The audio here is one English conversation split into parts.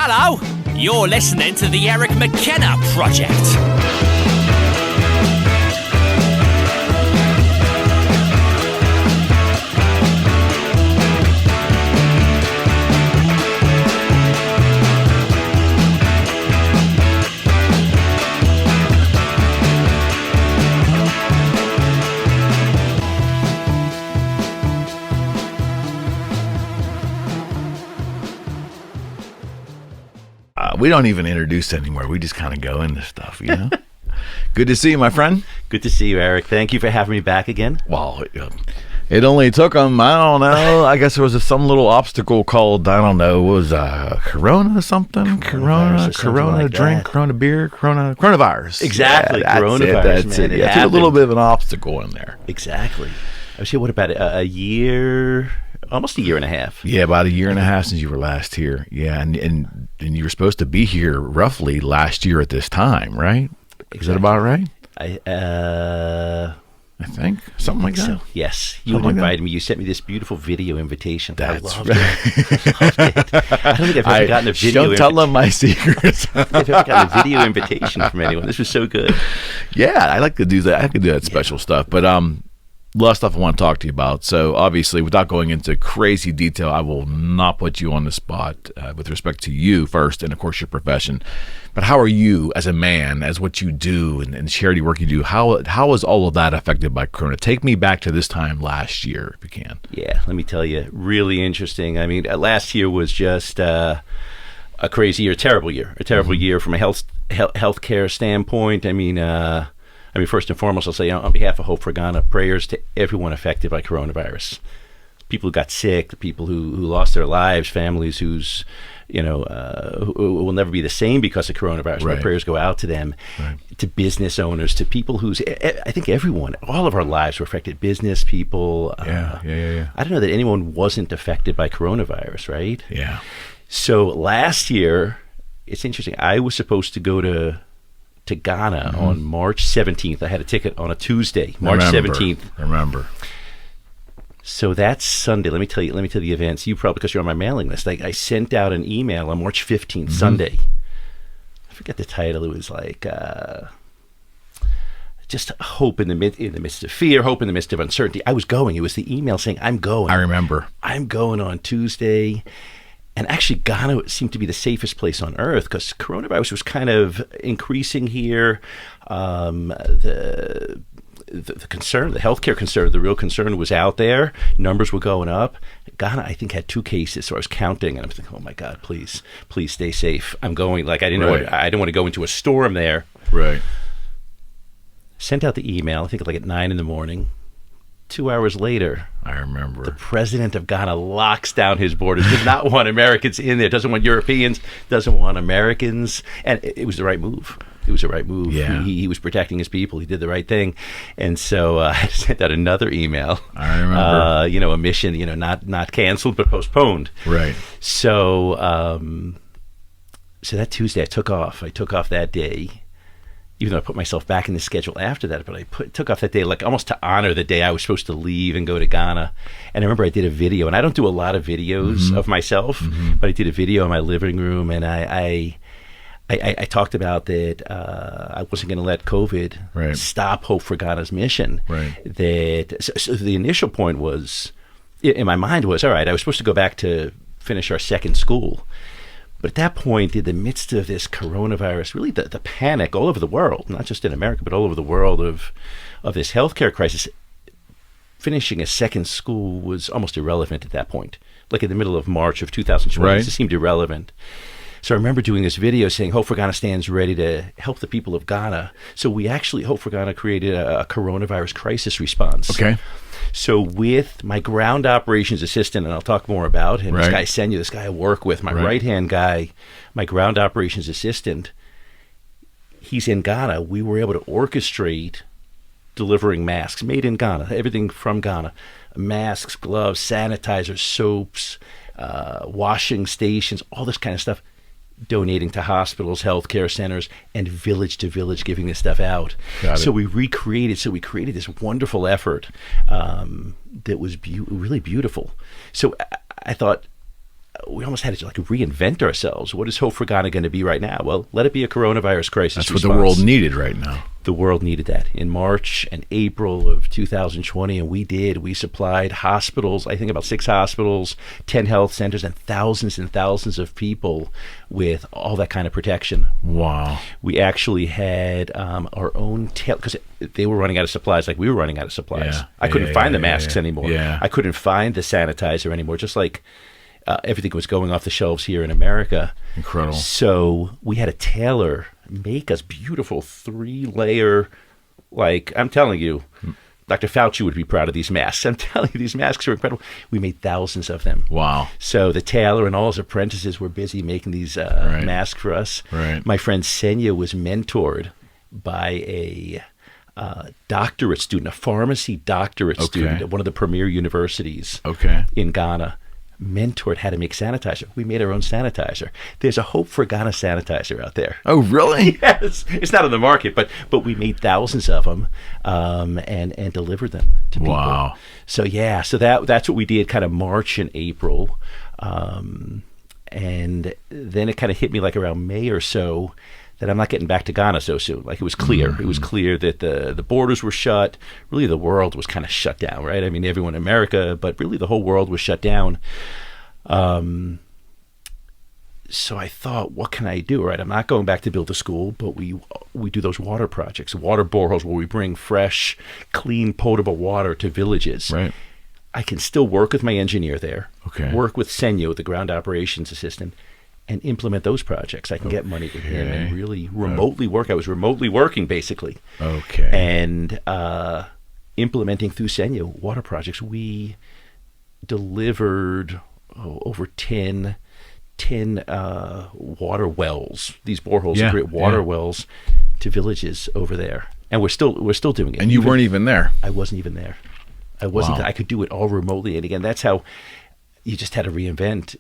Hello, you're listening to the Eric McKenna Project. We don't even introduce anymore. We just kind of go into stuff, you know? Good to see you, my friend. Good to see you, Eric. Thank you for having me back again. Well, it only took them, I don't know. I guess there was some little obstacle called, I don't know, what was Corona or something? Corona like drink, that. Corona beer, coronavirus. Exactly, yeah, coronavirus, that's man. it. Yeah, a little bit of an obstacle in there. Exactly. I was here, what, about a year... Almost a year and a half. Yeah, about a year and a half since you were last here. Yeah, and you were supposed to be here roughly last year at this time, right? Exactly. Is that about right? I think something like that. So, yes, you had invited me. You sent me this beautiful video invitation. That's I loved it. I don't think I've ever gotten a video. Don't tell them my secrets. I don't think I've ever gotten a video invitation from anyone. This was so good. Yeah, I like to do that. I could do that special stuff, but a lot of stuff I want to talk to you about. So obviously, without going into crazy detail, I will not put you on the spot with respect to you first and, of course, your profession. But how are you as a man, as what you do and charity work you do, how is all of that affected by Corona? Take me back to this time last year, if you can. Yeah, let me tell you, really interesting. I mean, last year was just a crazy year, a terrible year from a healthcare standpoint. I mean, first and foremost, I'll say on behalf of Hope for Ghana, prayers to everyone affected by coronavirus. People who got sick, the people who lost their lives, families who will never be the same because of coronavirus. Right. My prayers go out to them, right. To business owners, to people I think everyone, all of our lives were affected. Business people. Yeah. I don't know that anyone wasn't affected by coronavirus, right? Yeah. So last year, it's interesting. I was supposed to go to Ghana on March 17th. I had a ticket on a Tuesday, March 17th. Remember. So that's Sunday. Let me tell you the events. You probably, because you're on my mailing list. I sent out an email on March 15th, Sunday. I forget the title. It was like just hope in the midst of fear, hope in the midst of uncertainty. I was going. It was the email saying, I'm going. I remember. I'm going on Tuesday. And actually, Ghana seemed to be the safest place on earth because coronavirus was kind of increasing here. The concern, the healthcare concern, the real concern was out there. Numbers were going up. Ghana, I think, had 2 cases. So I was counting, and I'm thinking, oh my God, please stay safe. I'm going. Like I didn't want to go into a storm there. Right. Sent out the email. I think like at 9 a.m. 2 hours later, I remember, the president of Ghana locks down his borders, does not want Americans in there, doesn't want Europeans, doesn't want Americans. And it was the right move. Yeah. He was protecting his people. He did the right thing. And so I sent out another email. I remember. A mission, not canceled, but postponed. Right. So, so that Tuesday I took off. I took off that day. Even though I put myself back in the schedule after that, but I took off that day like almost to honor the day I was supposed to leave and go to Ghana. And I remember I did a video, and I don't do a lot of videos of myself, but I did a video in my living room, and I talked about that I wasn't going to let COVID stop Hope for Ghana's mission. Right. So the initial point was, in my mind was, all right, I was supposed to go back to finish our second school. But at that point, in the midst of this coronavirus, really the panic all over the world, not just in America, but all over the world of this healthcare crisis, finishing a second school was almost irrelevant at that point. Like in the middle of March of 2020, it just seemed irrelevant. So I remember doing this video saying, Hope for Ghana stands ready to help the people of Ghana. So we actually, Hope for Ghana, created a coronavirus crisis response. Okay. So with my ground operations assistant, and I'll talk more about him, this guy Senya, this guy I work with, my right-hand guy, my ground operations assistant, he's in Ghana. We were able to orchestrate delivering masks made in Ghana, everything from Ghana, masks, gloves, sanitizers, soaps, washing stations, all this kind of stuff, donating to hospitals, healthcare centers, and village to village, giving this stuff out. So we created this wonderful effort that was really beautiful. So I thought, we almost had to like reinvent ourselves. What is Hope for Ghana going to be right now? Well, let it be a coronavirus crisis That's response. what the world needed right now. The world needed that in March and April of 2020, and we did. We supplied hospitals, I think about 6 hospitals, 10 health centers, and thousands of people with all that kind of protection. Wow. We actually had our own because they were running out of supplies like we were running out of supplies. Yeah. I couldn't find the masks anymore. Yeah. I couldn't find the sanitizer anymore, just like everything was going off the shelves here in America. Incredible. So we had a tailor make us beautiful 3-layer, like, I'm telling you, Dr. Fauci would be proud of these masks. I'm telling you, these masks are incredible. We made thousands of them. Wow. So the tailor and all his apprentices were busy making these masks for us. Right. My friend Senya was mentored by a doctorate student, a pharmacy doctorate student at one of the premier universities in Ghana. Mentored how to make sanitizer. We made our own sanitizer. There's a Hope for Ghana sanitizer out there. Oh, really? Yes. It's not on the market, but we made thousands of them and delivered them to people. Wow. So yeah, so that's what we did kind of March and April. And then it kind of hit me like around May or so that I'm not getting back to Ghana so soon. Like it was clear. Mm-hmm. It was clear that the borders were shut. Really the world was kind of shut down, right? I mean, everyone in America, but really the whole world was shut down. So I thought, what can I do? Right, I'm not going back to build a school, but we do those water projects, water boreholes, where we bring fresh, clean, potable water to villages. Right. I can still work with my engineer there. Okay. Work with Senyo, the ground operations assistant, and implement those projects. I can get money with him and really remotely work. I was remotely working basically. Okay. And implementing through Senyo water projects. We delivered over 10 water wells. These boreholes, great water wells, to villages over there. And we're still doing it. And you weren't even there. I wasn't even there. I wasn't. Wow. I could do it all remotely. And again, that's how you just had to reinvent.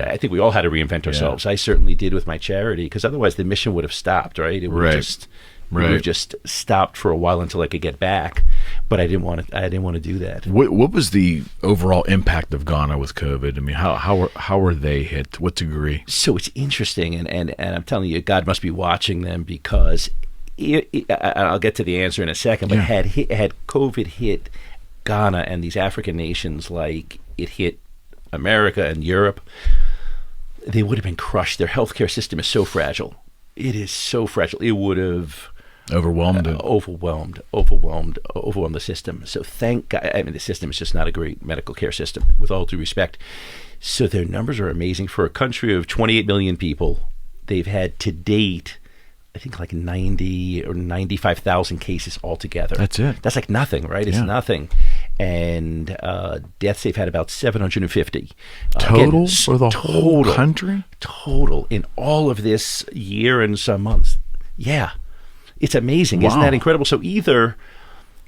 I think we all had to reinvent ourselves. I certainly did with my charity, because otherwise the mission would have stopped. Right? It would have just stopped for a while until I could get back. But I didn't want to do that. What was the overall impact of Ghana with COVID? I mean, how were they hit? To what degree? So it's interesting, and I'm telling you, God must be watching them, because I'll get to the answer in a second. But had COVID hit Ghana and these African nations like it hit America and Europe, they would have been crushed. Their healthcare system is so fragile. It is so fragile. It would have overwhelmed the system. So thank God. I mean, the system is just not a great medical care system, with all due respect. So their numbers are amazing for a country of 28 million people. They've had to date, I think, like 90 or 95,000 cases altogether. That's it. That's like nothing, right? It's nothing. And deaths, they've had about 750. Total for the whole country? Total in all of this year and some months. Yeah. It's amazing. Wow. Isn't that incredible? So either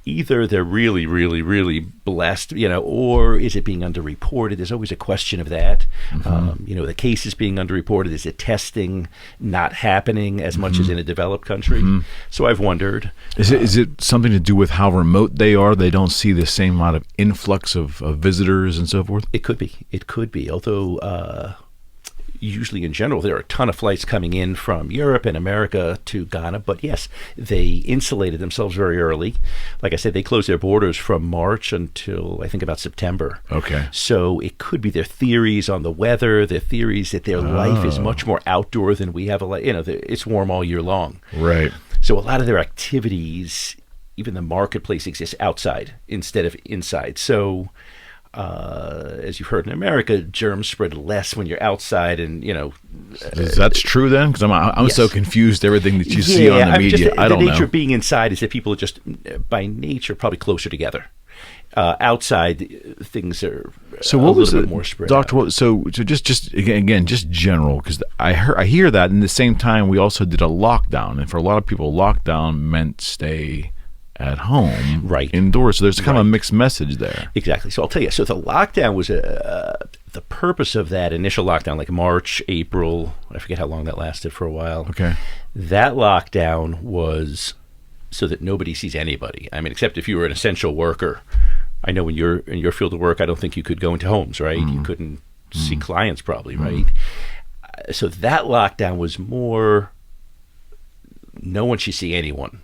they're really, really, really blessed, or is it being underreported? There's always a question of that. Mm-hmm. The cases being underreported. Is it testing not happening as much as in a developed country? Mm-hmm. So I've wondered. Is it something to do with how remote they are? They don't see the same amount of influx of visitors and so forth? It could be. Although usually in general, there are a ton of flights coming in from Europe and America to Ghana. But yes, they insulated themselves very early. Like I said, they closed their borders from March until I think about September. Okay. So it could be their theories on the weather, their theories that their life is much more outdoor than we have a life. It's warm all year long. Right. So a lot of their activities, even the marketplace, exists outside instead of inside. So as you've heard in America, germs spread less when you're outside, and that's true then, because I'm so confused. Everything that you see on the media, I don't know. The nature of being inside is that people are just by nature probably closer together. Outside, things are a little bit more spread Doctor? out. So just again, just general, because I hear that. And at the same time, we also did a lockdown, and for a lot of people, lockdown meant stay at home, indoors. So there's kind of a mixed message there. Exactly. So I'll tell you. So the lockdown was the purpose of that initial lockdown, like March, April. I forget how long that lasted for a while. Okay. That lockdown was so that nobody sees anybody. I mean, except if you were an essential worker. I know in your field of work, I don't think you could go into homes, right? You couldn't see clients probably, right? So that lockdown was more, no one should see anyone.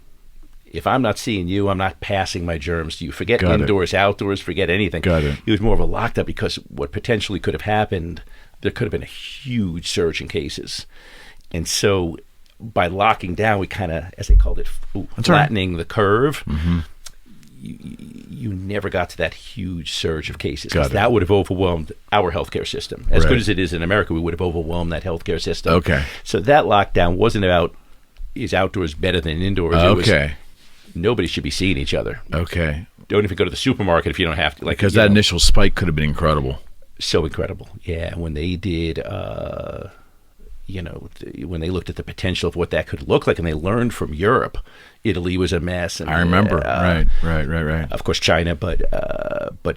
If I'm not seeing you, I'm not passing my germs to you. Forget indoors, outdoors, forget anything. Got it. It was more of a lockdown because what potentially could have happened, there could have been a huge surge in cases. And so by locking down, we kind of, as they called it, flattening the curve. You never got to that huge surge of cases. Because that would have overwhelmed our healthcare system. As good as it is in America, we would have overwhelmed that healthcare system. Okay. So that lockdown wasn't about, is outdoors better than indoors? It was, nobody should be seeing each other. Okay. Don't even go to the supermarket if you don't have to. Because that initial spike could have been incredible. So incredible. Yeah. When they did, when they looked at the potential of what that could look like, and they learned from Europe, Italy was a mess. And, I remember. Right. Of course, China, but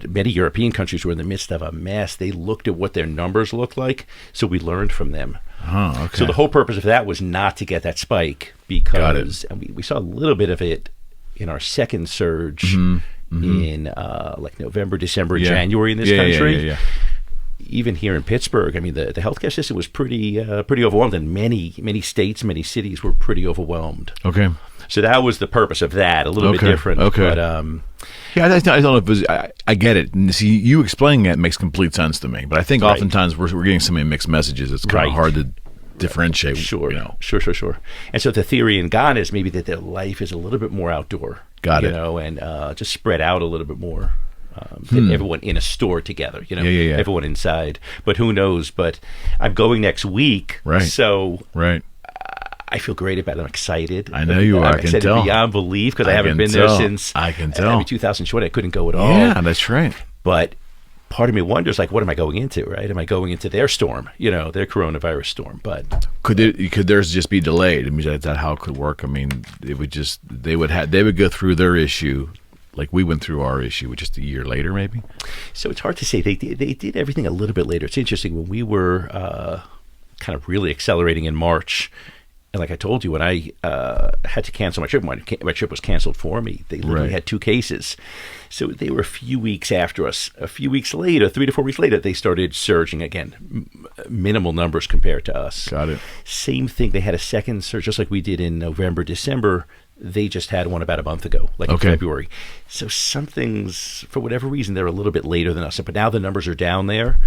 many European countries were in the midst of a mess. They looked at what their numbers looked like, so we learned from them. Okay. So the whole purpose of that was not to get that spike, because and we saw a little bit of it in our second surge in like November, December, January in this country. Yeah. Even here in Pittsburgh, I mean, the healthcare system was pretty overwhelmed, and many states, many cities were pretty overwhelmed. Okay. So that was the purpose of that. A little bit different. Okay. But, I don't know if it was, I get it. And see, you explaining it makes complete sense to me. But I think oftentimes we're getting so many mixed messages. It's kind of hard to differentiate. Sure. Sure. And so the theory in Ghana is maybe that their life is a little bit more outdoor. Got it. And just spread out a little bit more. Than everyone in a store together, everyone inside. But who knows? But I'm going next week. Right. So right. I feel great about it. I'm excited. I know you are. I'm excited beyond belief, because I haven't been there since I can tell. 2020. I couldn't go at all. Yeah, that's right. But part of me wonders, like, what am I going into, right? Am I going into their storm, their coronavirus storm? But could theirs just be delayed? I mean, is that how it could work? I mean, they would go through their issue like we went through our issue, which is a year later, maybe. So it's hard to say. They did everything a little bit later. It's interesting, when we were kind of really accelerating in March, and like I told you, when I had to cancel my trip, my trip was canceled for me. They literally had 2 cases. So they were a few weeks after us. A few weeks later, 3 to 4 weeks later, they started surging again. Minimal numbers compared to us. Got it. Same thing. They had a second surge, just like we did in November, December. They just had one about a month ago, like in February. So some things, for whatever reason, they're a little bit later than us. But now the numbers are down there.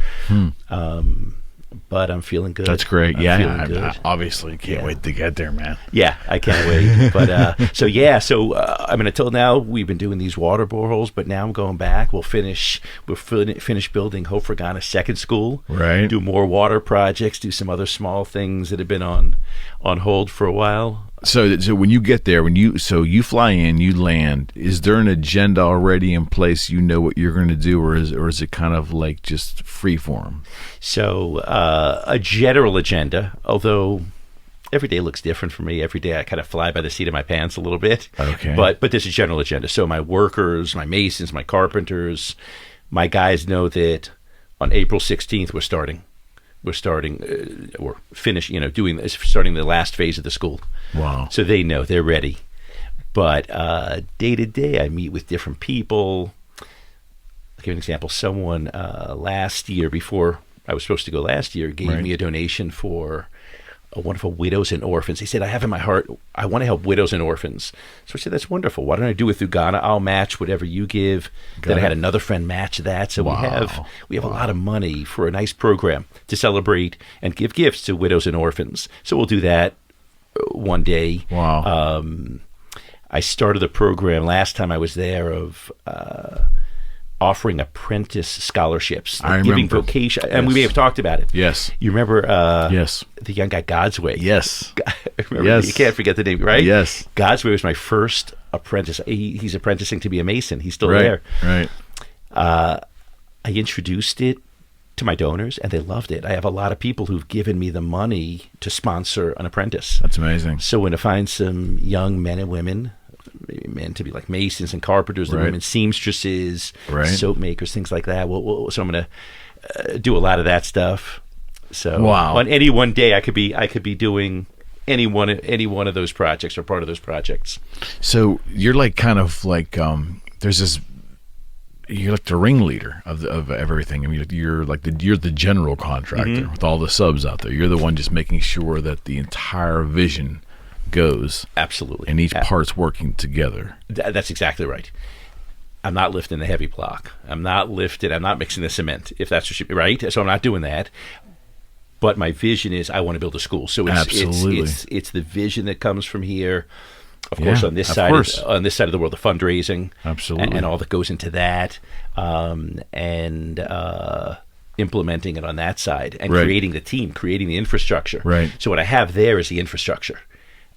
But I'm feeling good. That's great. I obviously can't wait to get there, man. Yeah, I can't wait. But I mean, until now we've been doing these water boreholes, but now I'm going back. We'll finish building Hope for Ghana's second school. Right. Do more water projects. Do some other small things that have been on hold for a while. So when you get there, you fly in, you land, is there an agenda already in place? You know what you're going to do, or is it kind of like just free form? So a general agenda, although every day looks different for me. Every day I kind of fly by the seat of my pants a little bit. Okay. But there's a general agenda. So my workers, my masons, my carpenters, my guys know that on April 16th we're starting or finish, starting the last phase of the school. Wow. So they know, they're ready. But day to day, I meet with different people. I'll give you an example. Someone last year, before I was supposed to go last year, gave me a donation for a wonderful widows and orphans. He said, I have in my heart, I want to help widows and orphans. So I said, that's wonderful. Why don't I do it through Ghana? I'll match whatever you give. Then I had another friend match that. So we have a lot of money for a nice program to celebrate and give gifts to widows and orphans. So we'll do that one day. Wow. I started the program last time I was there of offering apprentice scholarships, like giving vocation, and we may have talked about it. Yes. You remember yes. the young guy, Godsway? Yes. Remember, you can't forget the name, right? Yes. Godsway was my first apprentice. He's apprenticing to be a mason. He's still there. Right. I introduced it to my donors, and they loved it. I have a lot of people who've given me the money to sponsor an apprentice. That's amazing. So when I find some young men and women, maybe men to be like masons and carpenters, the women seamstresses, soap makers, things like that. So I'm going to do a lot of that stuff. So on any one day, I could be doing any one of those projects or part of those projects. So you're like kind of like there's this you're like the ringleader of everything. I mean, you're the general contractor with all the subs out there. You're the one just making sure that the entire vision goes. Absolutely. And each part's working together. That's exactly right. I'm not lifting the heavy block. I'm not mixing the cement, if that's what right? So I'm not doing that. But my vision is I want to build a school. So it's the vision that comes from here. Of course, on this side of the world, the fundraising, absolutely, and all that goes into that, and implementing it on that side, and creating the team, creating the infrastructure. Right. So what I have there is the infrastructure.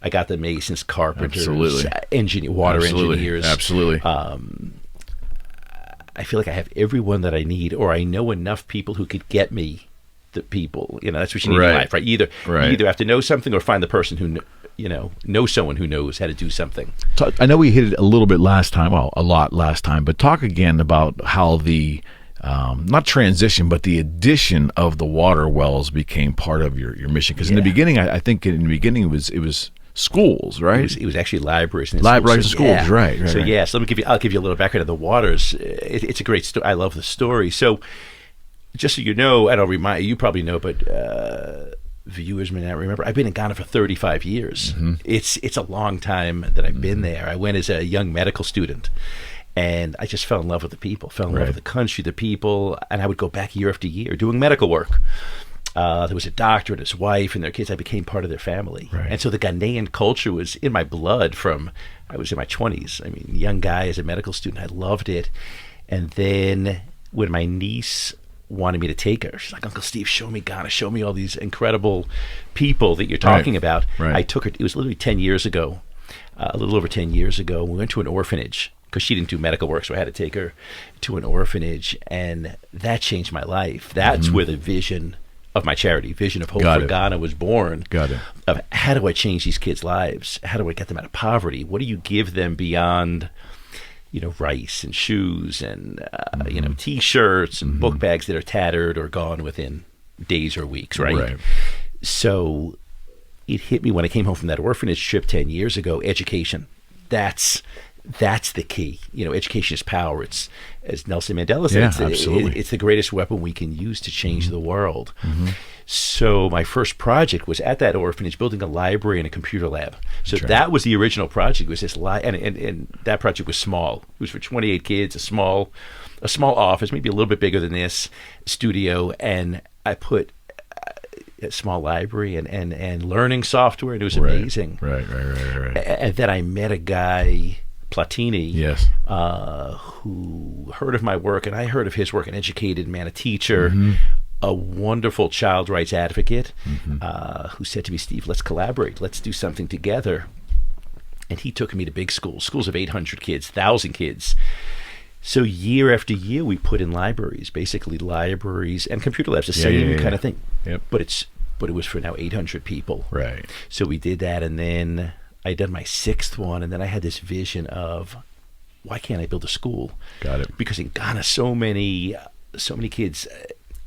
I got the masons, carpenters, water engineers. Absolutely. I feel like I have everyone that I need, or I know enough people who could get me the people. That's what you need in life, right? You either have to know something or find the person who know someone who knows how to do something. I know we hit it a little bit last time, a lot last time, but talk again about how the not transition, but the addition of the water wells became part of your mission. Because in the beginning, I think it was schools, right? It was actually libraries and schools, right. So so I'll give you a little background of the waters. It's a great story. I love the story. So just so you know, and I'll remind you probably know, but viewers may not remember, I've been in Ghana for 35 years. It's a long time that I've been there. I went as a young medical student, and I just fell in love with the people, fell in love with the country, the people, and I would go back year after year doing medical work. There was a doctor and his wife and their kids. I became part of their family. And so the Ghanaian culture was in my blood from I was in my 20s. I mean, young guy as a medical student. I loved it. And then when my niece wanted me to take her, she's like, Uncle Steve, show me Ghana, show me all these incredible people that you're talking about. I took her. It was literally 10 years ago, a little over 10 years ago. We went to an orphanage because she didn't do medical work, so I had to take her to an orphanage. And that changed my life. That's where the vision of my charity, Vision of Hope for Ghana, was born. Of how do I change these kids' lives? How do I get them out of poverty? What do you give them beyond, rice and shoes and T-shirts and book bags that are tattered or gone within days or weeks, right? So it hit me when I came home from that orphanage trip 10 years ago. Education, that's the key. Education is power. It's, as Nelson Mandela said, it's the greatest weapon we can use to change the world. So my first project was at that orphanage, building a library and a computer lab. So that was the original project. It was this and that project was small. It was for 28 kids, a small office, maybe a little bit bigger than this studio, and I put a small library and learning software, and it was amazing. Right. And then I met a guy, Platini, who heard of my work, and I heard of his work, an educated man, a teacher, a wonderful child rights advocate, who said to me, Steve, let's collaborate. Let's do something together. And he took me to big schools of 800 kids, 1,000 kids. So year after year, we put in libraries and computer labs, the same kind of thing. But it was for now 800 people. Right. So we did that, and then I did my 6th one, and then I had this vision of, why can't I build a school? Got it. Because in Ghana, so many kids.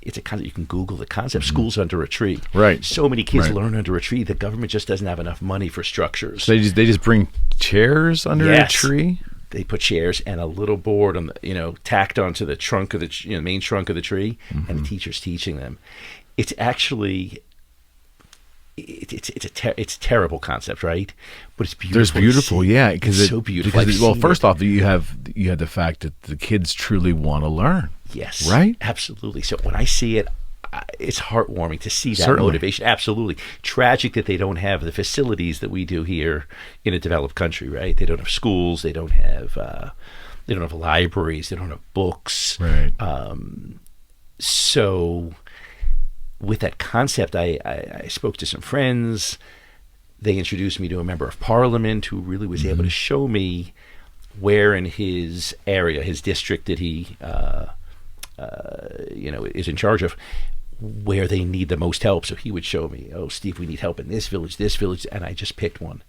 It's a concept, you can Google the concept, schools under a tree. Right. So many kids learn under a tree. The government just doesn't have enough money for structures. So they just bring chairs under a tree? They put chairs and a little board on the, tacked onto the trunk of the main trunk of the tree, and the teacher's teaching them. It's actually it's a terrible concept, right? But it's beautiful. There's beautiful, because it's so beautiful. Well, first off, you have the fact that the kids truly want to learn. Yes, right, absolutely. So when I see it, it's heartwarming to see that motivation. Absolutely. Tragic that they don't have the facilities that we do here in a developed country, right? They don't have schools. They don't have libraries. They don't have books. Right. So with that concept, I spoke to some friends. They introduced me to a member of parliament who really was able to show me where in his area, his district that he is in charge of, where they need the most help. So he would show me, oh, Steve, we need help in this village, and I just picked one.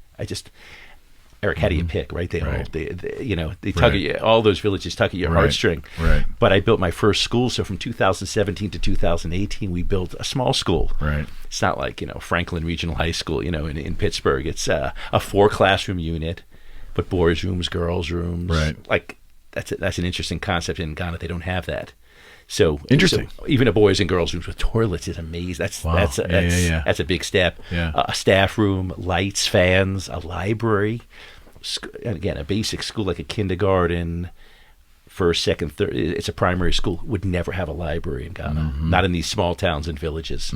Eric, how do you pick, right? They tug at you. All those villages tug at your heartstring. Right. But I built my first school. So from 2017 to 2018, we built a small school. Right. It's not like, Franklin Regional High School, in Pittsburgh. It's a 4-classroom unit, but boys' rooms, girls' rooms. Right. Like that's an interesting concept in Ghana. They don't have that. So Interesting. So even a boys and girls rooms with toilets is amazing. That's a big step. Yeah. A staff room, lights, fans, a library. And again, a basic school like a kindergarten, first, second, third. It's a primary school. Would never have a library in Ghana. Not in these small towns and villages.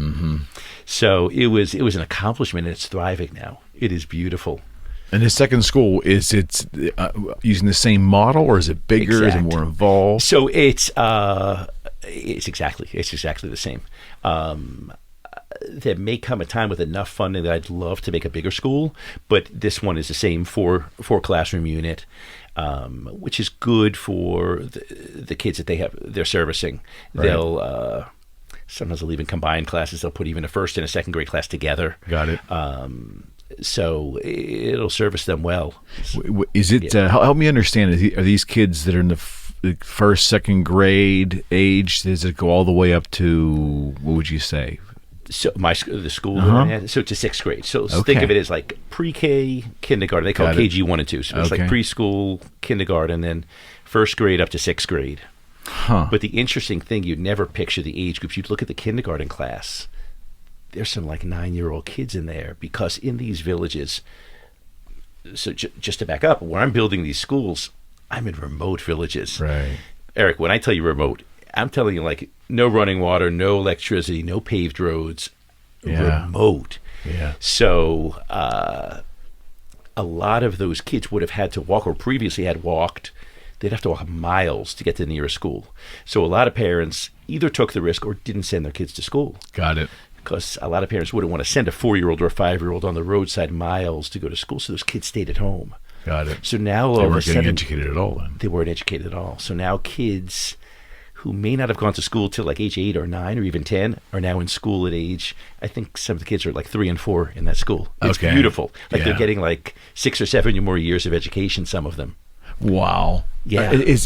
So it was an accomplishment, and it's thriving now. It is beautiful. And his second school, is it using the same model, or is it bigger? Is it more involved? So it's exactly the same. There may come a time with enough funding that I'd love to make a bigger school, but this one is the same four classroom unit, which is good for the kids that they're servicing. Right. They'll sometimes they'll even combine classes. They'll put even a first and a second grade class together. Got it. So it'll service them well. Is it? Help me understand. Are these kids that are in the first, second grade age? Does it go all the way up to, what would you say? So the school, so to sixth grade. So think of it as like pre-K, kindergarten. They call it KG 1 and 2. So it's like preschool, kindergarten, then first grade up to sixth grade. But the interesting thing, you'd never picture the age groups. You'd look at the kindergarten class. There's some like 9-year-old kids in there, because in these villages, so just to back up, where I'm building these schools, I'm in remote villages. Right. Eric, when I tell you remote, I'm telling you like no running water, no electricity, no paved roads, remote. Yeah. So a lot of those kids would have had to walk, or previously had walked. They'd have to walk miles to get to the nearest school. So a lot of parents either took the risk or didn't send their kids to school. Got it. Because a lot of parents wouldn't want to send a 4-year-old or a 5-year-old on the roadside miles to go to school, so those kids stayed at home. Got it. So now they weren't getting educated at all then. They weren't educated at all. So now kids who may not have gone to school till like age 8 or 9 or even 10 are now in school at age, I think some of the kids are like 3 and 4 in that school. It's beautiful. Like they're getting like 6 or 7 more years of education, some of them. Wow. Yeah.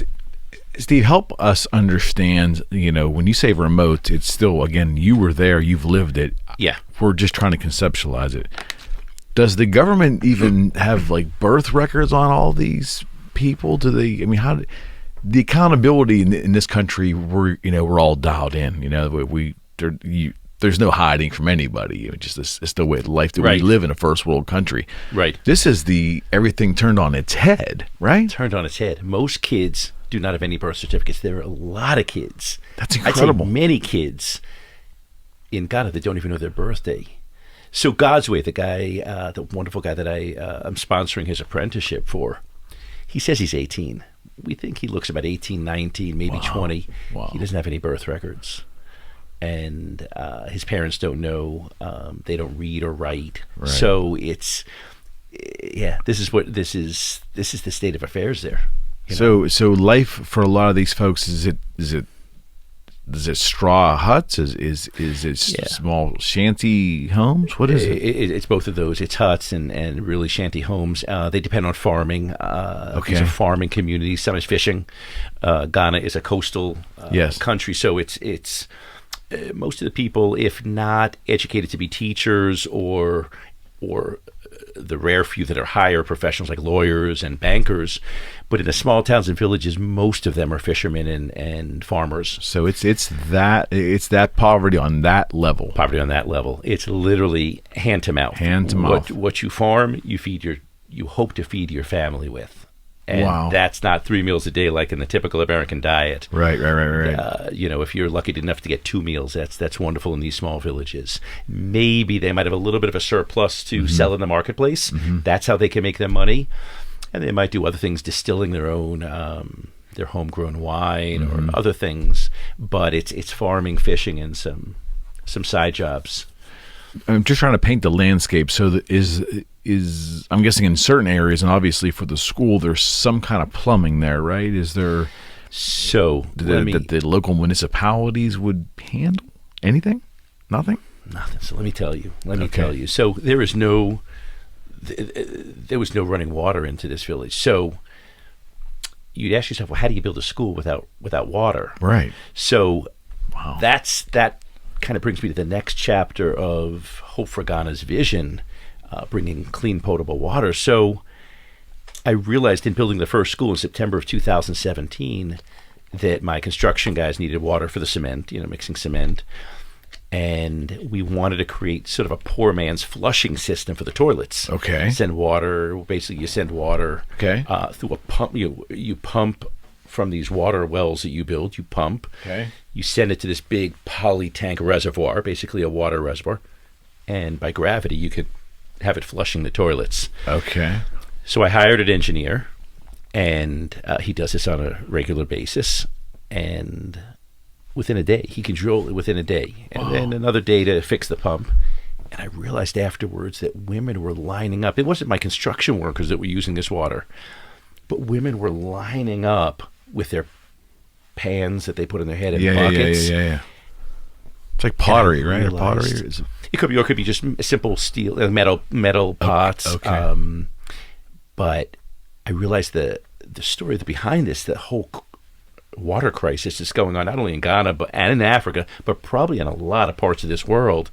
Steve, help us understand, when you say remote, it's still, again, you were there, you've lived it. Yeah. We're just trying to conceptualize it. Does the government even have like birth records on all these people? Do they, how the accountability in this country, we're all dialed in, there's no hiding from anybody. It's the way of life that we live in a first world country. Right. This is everything turned on its head, right? Turned on its head. Most kids do not have any birth certificates. There are a lot of kids. That's incredible. I'd say many kids in Ghana that don't even know their birthday. So God's Way, the wonderful guy that I'm sponsoring his apprenticeship for, he says he's 18. We think he looks about 18, 19, maybe 20. Wow. He doesn't have any birth records. And his parents don't know. They don't read or write. Right. So it's, this is the state of affairs there. So life for a lot of these folks, is it straw huts? Is it small shanty homes? What is it? It's both of those. It's huts and really shanty homes. They depend on farming. These are farming communities. Some is fishing. Ghana is a coastal country, so it's most of the people, if not educated to be teachers or the rare few that are higher professionals like lawyers and bankers, but in the small towns and villages, most of them are fishermen and farmers. So it's that poverty on that level. Poverty on that level. It's literally hand to mouth. Hand to mouth. What you farm, you hope to feed your family with. And that's not 3 meals a day like in the typical American diet. Right. If you're lucky enough to get 2 meals, that's wonderful in these small villages. Maybe they might have a little bit of a surplus to sell in the marketplace. That's how they can make their money. And they might do other things, distilling their own, their homegrown wine or other things. But it's farming, fishing, and some side jobs. I'm just trying to paint the landscape. So is I'm guessing in certain areas, and obviously for the school, there's some kind of plumbing there, right? Is there? So that the local municipalities would handle anything? Nothing. So let me tell you. So there was no running water into this village. So you'd ask yourself, well, how do you build a school without water? Right. So that kind of brings me to the next chapter of Hope for Ghana's vision, bringing clean, potable water. So I realized in building the first school in September of 2017 that my construction guys needed water for the cement, mixing cement. And we wanted to create sort of a poor man's flushing system for the toilets. Okay. Basically you send water Okay. Through a pump. You pump from these water wells that you build, you pump. Okay. You send it to this big poly-tank reservoir, basically a water reservoir. And by gravity, you could have it flushing the toilets. Okay. So I hired an engineer, and he does this on a regular basis. And within a day, he can drill it within a day. And then another day to fix the pump. And I realized afterwards that women were lining up. It wasn't my construction workers that were using this water, but women were lining up with their pans that they put in their head in buckets. Yeah. It's like pottery, right? Or pottery. It could be, or it could be just simple steel, metal pots. Okay. But I realized the story behind this, the whole water crisis that's going on not only in Ghana and in Africa, but probably in a lot of parts of this world.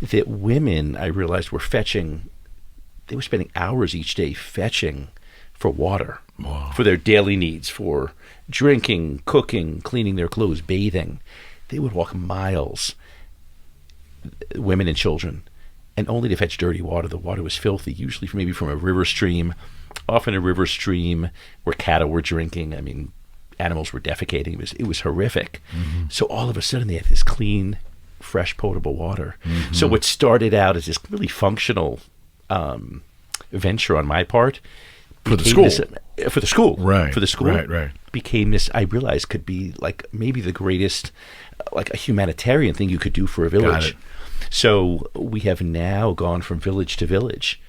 That women, I realized, were spending hours each day fetching for water, for their daily needs, for drinking, cooking, cleaning their clothes, bathing. They would walk miles, women and children, and only to fetch dirty water. The water was filthy, usually maybe from a river stream, often a river stream where cattle were drinking. I mean, animals were defecating. It was horrific. Mm-hmm. So all of a sudden they had this clean, fresh, potable water. Mm-hmm. So what started out as this really functional venture on my part for the school, right, became this. I realized could be like maybe the greatest, like a humanitarian thing you could do for a village. So we have now gone from village to village.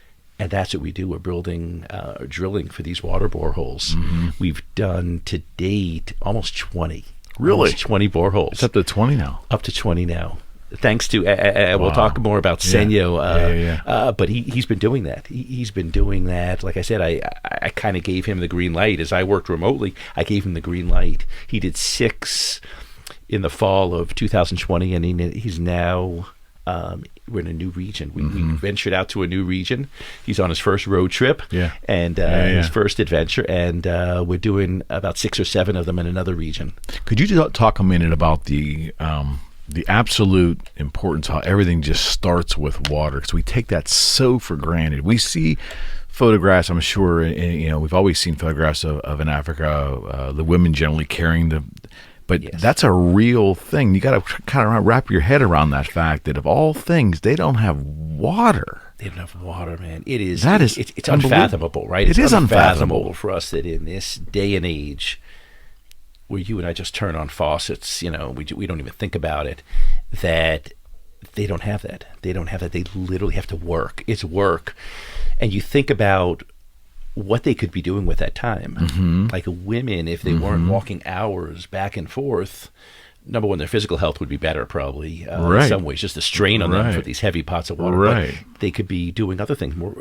And that's what we do. We're building, drilling for these water boreholes. Mm-hmm. We've done to date almost 20. Really? Almost 20 boreholes. It's up to 20 now. Up to 20 now. Thanks to, we'll talk more about Senyo, but he's been doing that. He's been doing that. Like I said, I kind of gave him the green light. As I worked remotely, I gave him the green light. He did 6 in the fall of 2020, and he's now... we're in a new region. We ventured out to a new region. He's on his first road trip and his first adventure, and we're doing about 6 or 7 of them in another region. Could you talk a minute about the absolute importance, how everything just starts with water? Because we take that so for granted. We see photographs, I'm sure, and, we've always seen photographs of in Africa, the women generally carrying the... But that's a real thing. You got to kind of wrap your head around that fact that of all things, they don't have water. They don't have water, man. It's unbelievable. Unfathomable, right? It is unfathomable for us that in this day and age, where you and I just turn on faucets, we don't even think about it, that they don't have that. They don't have that. They literally have to work. It's work. And you think about what they could be doing with that time. Mm-hmm. Like women, if they weren't walking hours back and forth, number one, their physical health would be better probably in some ways, just the strain on them for these heavy pots of water. But they could be doing other things, more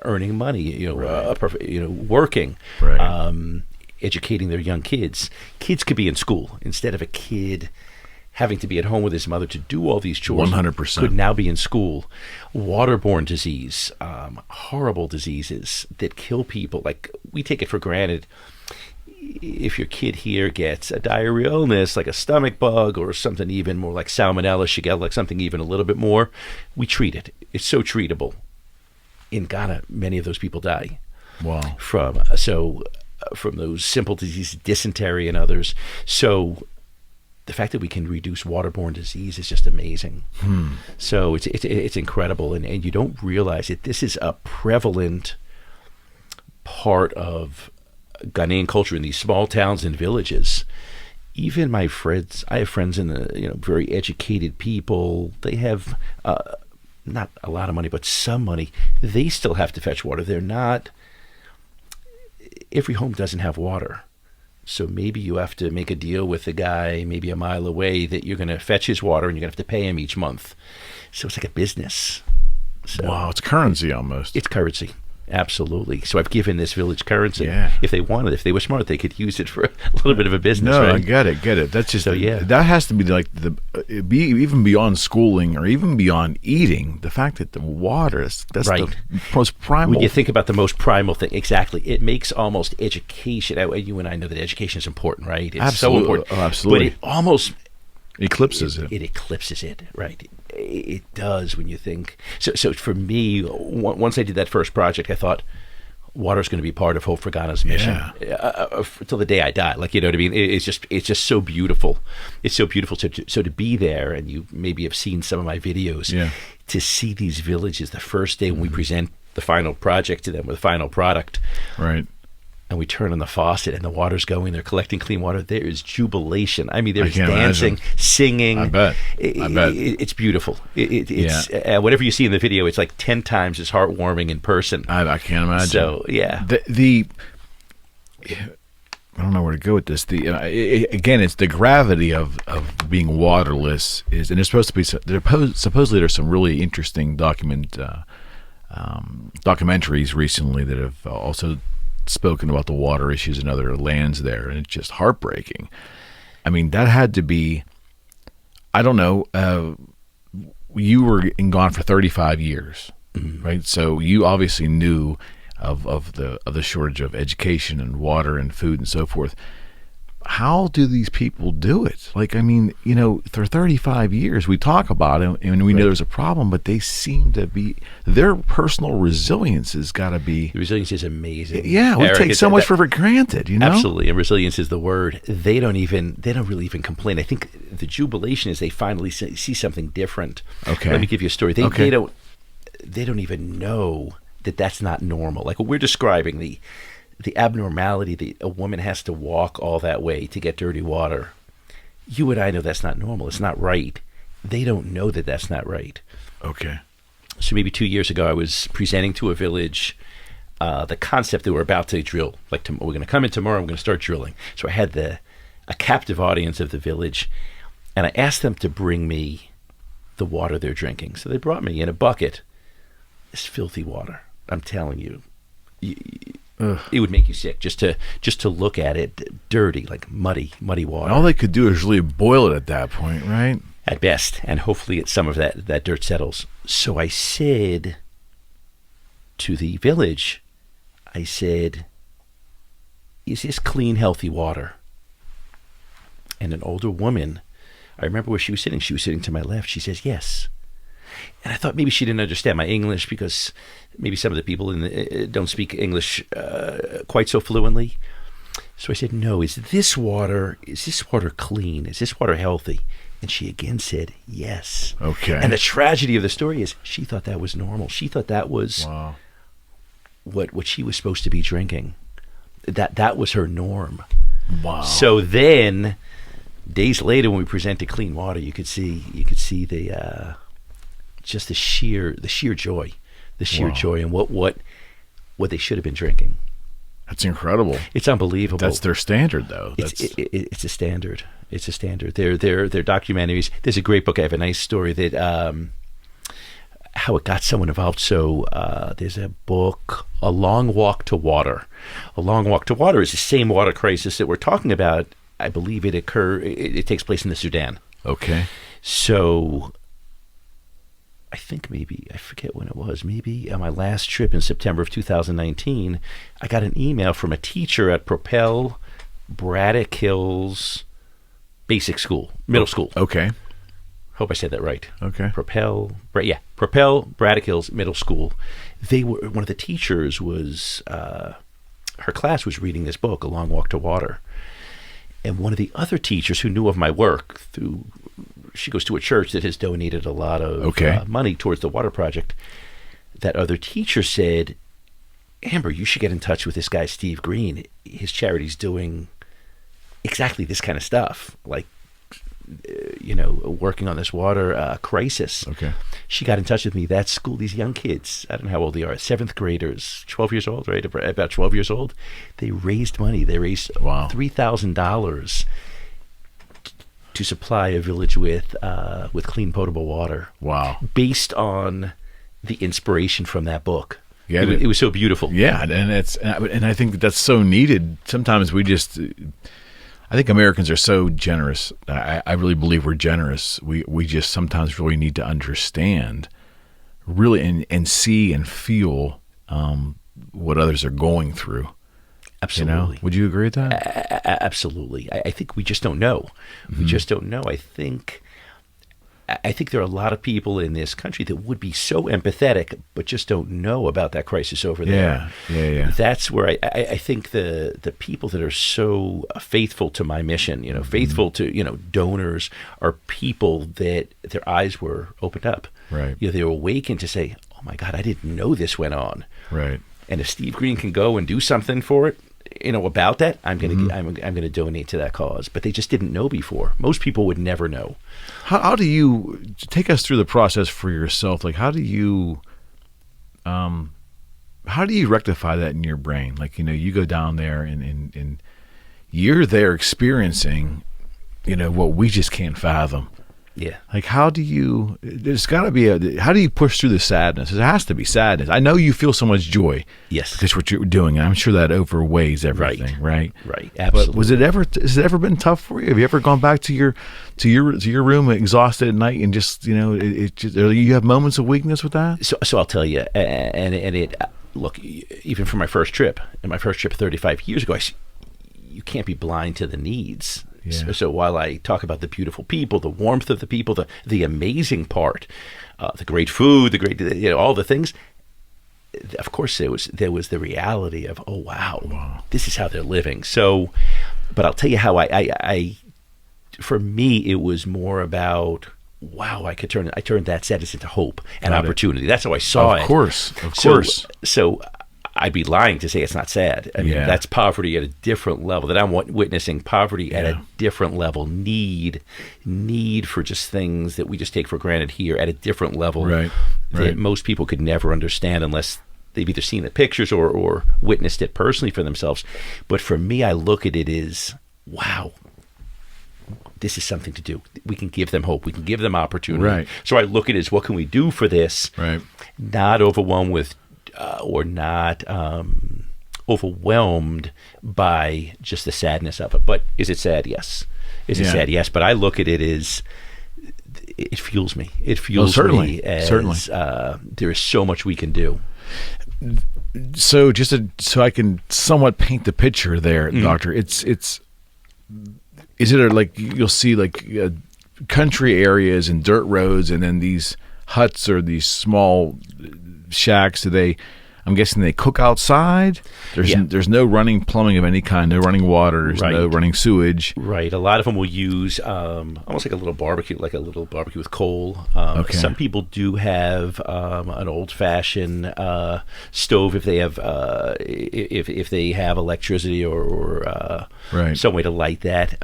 earning money, working, educating their young kids. Kids could be in school instead of a kid having to be at home with his mother to do all these chores. 100%. Could now be in school. Waterborne disease, horrible diseases that kill people. Like, we take it for granted. If your kid here gets a diarrheal illness, like a stomach bug or something even more like salmonella, shigella, like something even a little bit more, we treat it. It's so treatable. In Ghana, many of those people die. Wow. From those simple diseases, dysentery and others. So the fact that we can reduce waterborne disease is just amazing. So it's incredible, and you don't realize it. This is a prevalent part of Ghanaian culture in these small towns and villages. Even my friends, I have friends in the very educated people. They have not a lot of money, but some money. They still have to fetch water. They're not. Every home doesn't have water. So maybe you have to make a deal with the guy maybe a mile away that you're going to fetch his water and you're going to have to pay him each month. So it's like a business. So wow, it's currency almost. It's currency. Absolutely. So I've given this village currency. Yeah. If they wanted, if they were smart, they could use it for a little bit of a business. No, right? I get it. That's just So, yeah. That has to be like even beyond schooling or even beyond eating. The fact that the water that's Right. the most primal. When you think about the most primal thing, exactly, it makes almost education. You and I know that education is important, right? It's so important. Oh, absolutely. But it almost eclipses it. It eclipses it, right? It does when you think. So for me, once I did that first project, I thought water's going to be part of Hope for Ghana's mission till the day I die. Like, you know what I mean? It's just so beautiful. It's so beautiful so to be there, and you maybe have seen some of my videos. Yeah. To see these villages the first day when we present the final project to them with the final product. Right. And we turn on the faucet and the water's going. They're collecting clean water. There is jubilation. I mean, there's can't dancing, imagine. singing. I bet. It's beautiful. It's whatever you see in the video, it's like 10 times as heartwarming in person. I can't imagine. So, yeah. I don't know where to go with this. Again, it's the gravity of being waterless and there's supposed to be supposedly there's some really interesting documentaries recently that have also spoken about the water issues in other lands there, and it's just heartbreaking. I mean, that had to be, I don't know, you were gone for 35 years, right? So you obviously knew of the shortage of education and water and food and so forth. How do these people do it? Like, I mean, you know, for 35 years we talk about it and we know there's a problem, but they seem to be, their personal resilience has got to be. The resilience is amazing. Yeah, we Eric, take so much for granted, you know? Absolutely, and resilience is the word. They don't really even complain. I think the jubilation is they finally see something different. Okay. Let me give you a story. They don't even know that that's not normal. Like what we're describing, the abnormality that a woman has to walk all that way to get dirty water. You and I know that's not normal. It's not right. They don't know that that's not right. Okay. So maybe 2 years ago, I was presenting to a village the concept that we're about to drill. Like we're going to come in tomorrow, we're going to start drilling. So I had a captive audience of the village, and I asked them to bring me the water they're drinking. So they brought me in a bucket this filthy water. I'm telling you. It would make you sick just to look at it. Dirty, like muddy water. And all they could do is really boil it at that point, right? At best, and hopefully some of that dirt settles. So I said to the village, I said, is this clean, healthy water? And an older woman, I remember where she was sitting. She was sitting to my left. She says, yes. And I thought maybe she didn't understand my English because maybe some of the people don't speak English quite so fluently. So I said, no, is this water clean? Is this water healthy? And she again said, yes. Okay. And the tragedy of the story is she thought that was normal. She thought that was what she was supposed to be drinking. That was her norm. Wow. So then, days later, when we presented clean water, you could see the just the sheer joy, and what they should have been drinking. That's incredible. It's unbelievable. That's their standard, though. It's a standard. It's a standard. They're documentaries. There's a great book. I have a nice story that how it got someone involved. So there's a book, A Long Walk to Water. A Long Walk to Water is the same water crisis that we're talking about. I believe it takes place in the Sudan. Okay. So I think I forget when it was, maybe on my last trip in September of 2019, I got an email from a teacher at Potable, Braddock Hills Basic School, middle school. Okay. Hope I said that right. Okay. Potable, Braddock Hills Middle School. One of the teachers was, her class was reading this book, A Long Walk to Water. And one of the other teachers who knew of my work she goes to a church that has donated a lot of money towards the water project. That other teacher said, Amber, you should get in touch with this guy, Steve Green. His charity's doing exactly this kind of stuff, like, working on this water crisis. Okay. She got in touch with me. That school, these young kids, I don't know how old they are, 7th graders, 12 years old, right? About 12 years old. They raised money. They raised $3,000 to supply a village with clean potable water. Wow. Based on the inspiration from that book. Yeah, It was so beautiful. Yeah, and I think that's so needed. Sometimes I think Americans are so generous. I really believe we're generous. We just sometimes really need to understand, really, and see and feel what others are going through. Absolutely. Would you agree with that? Absolutely. I think we just don't know. We just don't know. I think there are a lot of people in this country that would be so empathetic, but just don't know about that crisis over there. Yeah. That's where I think the people that are so faithful to my mission, faithful to, donors, are people that their eyes were opened up. Right. They were awakened to say, oh my God, I didn't know this went on. Right. And if Steve Green can go and do something for it, about that, I'm gonna donate to that cause. But they just didn't know before. Most people would never know. How do you take us through the process for yourself? Like, how do you rectify that in your brain? Like, you go down there and you're there experiencing, what we just can't fathom. Yeah. Like, there's got to be how do you push through the sadness? There has to be sadness. I know you feel so much joy. Yes. That's what you're doing. And I'm sure that overweighs everything, right? Right. Absolutely. But has it ever been tough for you? Have you ever gone back to your room exhausted at night and just, you have moments of weakness with that? So I'll tell you, and it, look, even for my first trip 35 years ago, you can't be blind to the needs. Yeah. So while I talk about the beautiful people, the warmth of the people, the amazing part, the great food, the great, all the things, of course there was the reality of, oh wow, this is how they're living. So, but I'll tell you how I for me it was more about, wow, I turned that sadness into hope and opportunity. That's how I saw it. Of course. So I'd be lying to say it's not sad. I mean, that's poverty at a different level. That I'm witnessing poverty at a different level. Need for just things that we just take for granted here at a different level that most people could never understand unless they've either seen the pictures or witnessed it personally for themselves. But for me, I look at it as, wow, this is something to do. We can give them hope. We can give them opportunity. Right. So I look at it as, what can we do for this? Right. Not overwhelmed with or not overwhelmed by just the sadness of it. But is it sad? Yes. Is it sad? Yes. But I look at it as, it fuels me. It fuels me as there is so much we can do. So so I can somewhat paint the picture there, Doctor. Is it like you'll see like country areas and dirt roads, and then these huts or these small shacks? I'm guessing they cook outside. There's no running plumbing of any kind, no running water, there's no running sewage. Right. A lot of them will use almost like a little barbecue with coal. Some people do have an old-fashioned stove if they have if they have electricity or some way to light that.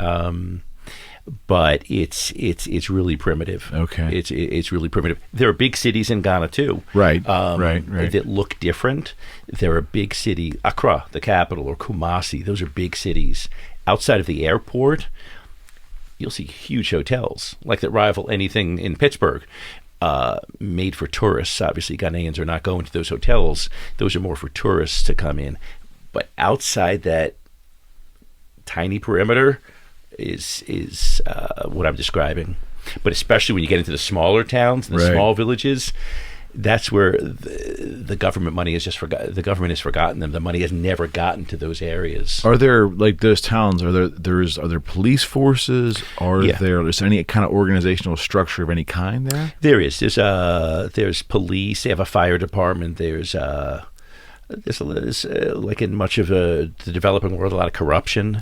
But it's really primitive. Okay. It's really primitive. There are big cities in Ghana too. Right. That look different. There are big cities, Accra, the capital, or Kumasi. Those are big cities. Outside of the airport, you'll see huge hotels like that rival anything in Pittsburgh. Made for tourists. Obviously, Ghanaians are not going to those hotels. Those are more for tourists to come in. But outside that tiny perimeter is what I'm describing. But especially when you get into the smaller towns, the small villages, that's where the government money is just the government has forgotten them. The money has never gotten to those areas. Are there, like those towns, are there police forces? Is there any kind of organizational structure of any kind there? There is. There's police. They have a fire department. There's like in much of the developing world, a lot of corruption.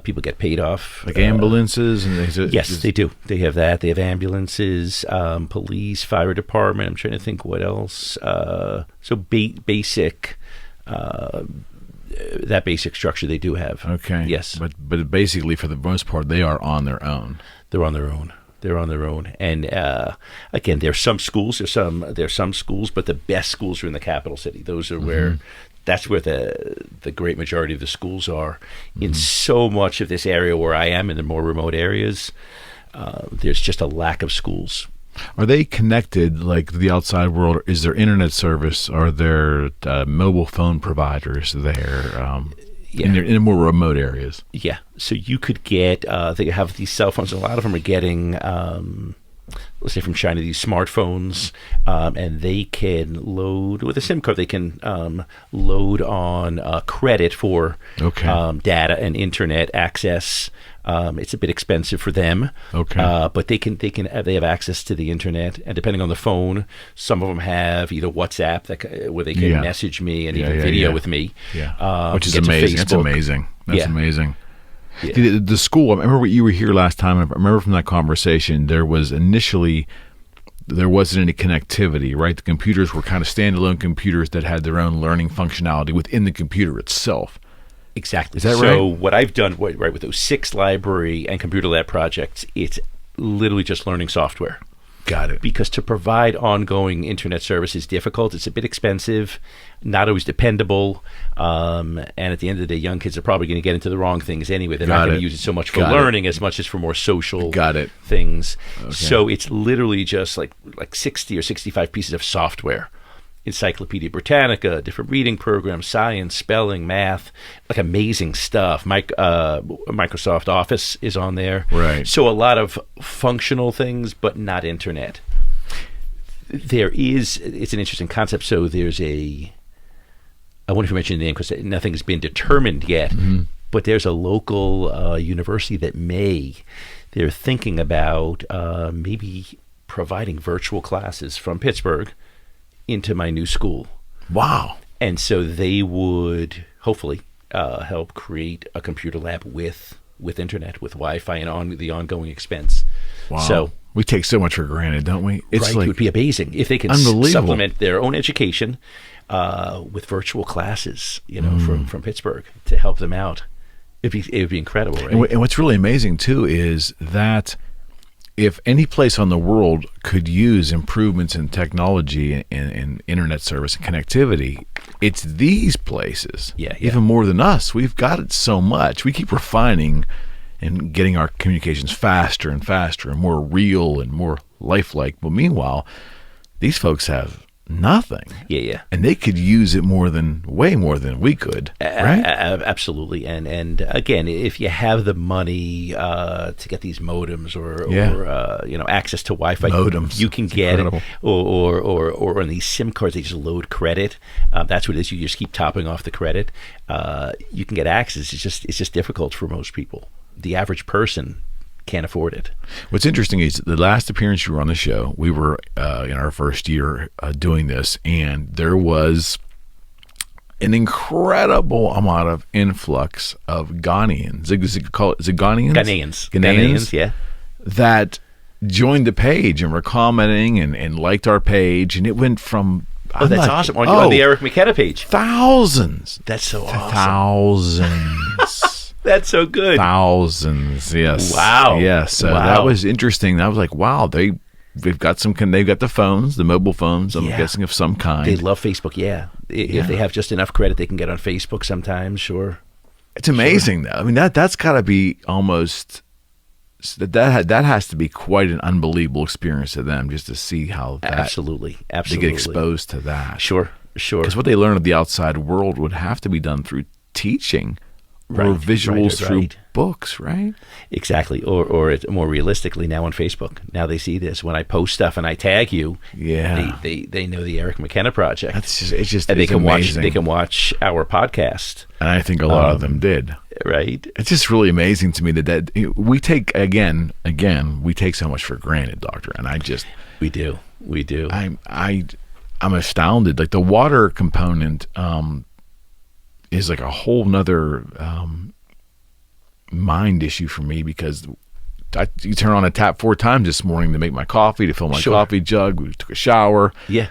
People get paid off. Like ambulances? Yes, they do. They have that. They have ambulances, police, fire department. I'm trying to think what else. So basic, that basic structure they do have. Okay. Yes. But basically, for the most part, they are on their own. They're on their own. And again, there's some schools, there's some schools, but the best schools are in the capital city. Those are where that's where the great majority of the schools are. In so much of this area where I am, in the more remote areas, there's just a lack of schools. Are they connected like to the outside world? Is there internet service? Are there mobile phone providers there in more remote areas? Yeah. So you could get, they have these cell phones. A lot of them are getting, let's say from China, these smartphones, and they can load, with a SIM card, they can load on credit for data and internet access. It's a bit expensive for them, but they have access to the internet, and depending on the phone, some of them have either WhatsApp where they can message me and even video with me, which is amazing. That's amazing. That's amazing. Yeah. The school, I remember you were here last time, and I remember from that conversation, there wasn't any connectivity, right? The computers were kind of standalone computers that had their own learning functionality within the computer itself. Exactly. Is that right? So what I've done, with those 6 library and computer lab projects, it's literally just learning software. Got it. Because to provide ongoing internet service is difficult. It's a bit expensive, not always dependable, and at the end of the day, young kids are probably going to get into the wrong things anyway. They're not going to use it so much for learning as much as for more social things. Okay. So it's literally just like 60 or 65 pieces of software. Encyclopedia Britannica, different reading programs, science, spelling, math, like amazing stuff. Microsoft Office is on there. Right. So a lot of functional things, but not internet. It's an interesting concept. So there's I wonder if you mentioned the name because nothing's been determined yet, but there's a local university that they're thinking about maybe providing virtual classes from Pittsburgh into my new school. Wow. And so they would hopefully help create a computer lab with internet, with Wi-Fi, and the ongoing expense. Wow. So we take so much for granted, don't we? It's it would be amazing if they can supplement their own education with virtual classes, from Pittsburgh to help them out. It'd be incredible, right? And what's really amazing too is that if any place on the world could use improvements in technology and internet service and connectivity, it's these places. Yeah. Even more than us. We've got it so much. We keep refining and getting our communications faster and faster and more real and more lifelike. But meanwhile, these folks have nothing. Yeah. And they could use it way more than we could, right? Absolutely. And again, if you have the money to get these modems or access to Wi-Fi, modems, you can get it. Or on these SIM cards, they just load credit. That's what it is. You just keep topping off the credit. You can get access. It's just difficult for most people. The average person can't afford it. What's interesting is the last appearance you were on the show, we were in our first year doing this, and there was an incredible amount of influx of Ghanaians. Is it Ghanaians? Ghanaians, yeah. That joined the page and were commenting and liked our page, and it went from that's awesome. On the Eric McKenna page. Thousands. That's so awesome. Thousands. That's so good. Thousands, yes. Wow. Yes. So that was interesting. I was like, wow, they've got the phones, the mobile phones, I'm guessing of some kind. They love Facebook, If they have just enough credit, they can get on Facebook sometimes, sure. It's amazing, though. I mean, that's got to be almost, that has to be quite an unbelievable experience to them, just to see how that. Absolutely. They get exposed to that. Sure. Because what they learn of the outside world would have to be done through teaching. Or visuals through books, right? Exactly. Or it's more realistically now on Facebook. Now they see this. When I post stuff and I tag you, they know the Eric McKenna Project. They can watch our podcast. And I think a lot of them did. Right. It's just really amazing to me that we take we take so much for granted, Doctor. And we do. I'm astounded. Like the water component is like a whole nother mind issue for me, because you turn on a tap 4 times this morning to make my coffee, to fill my coffee jug. We took a shower. Yeah.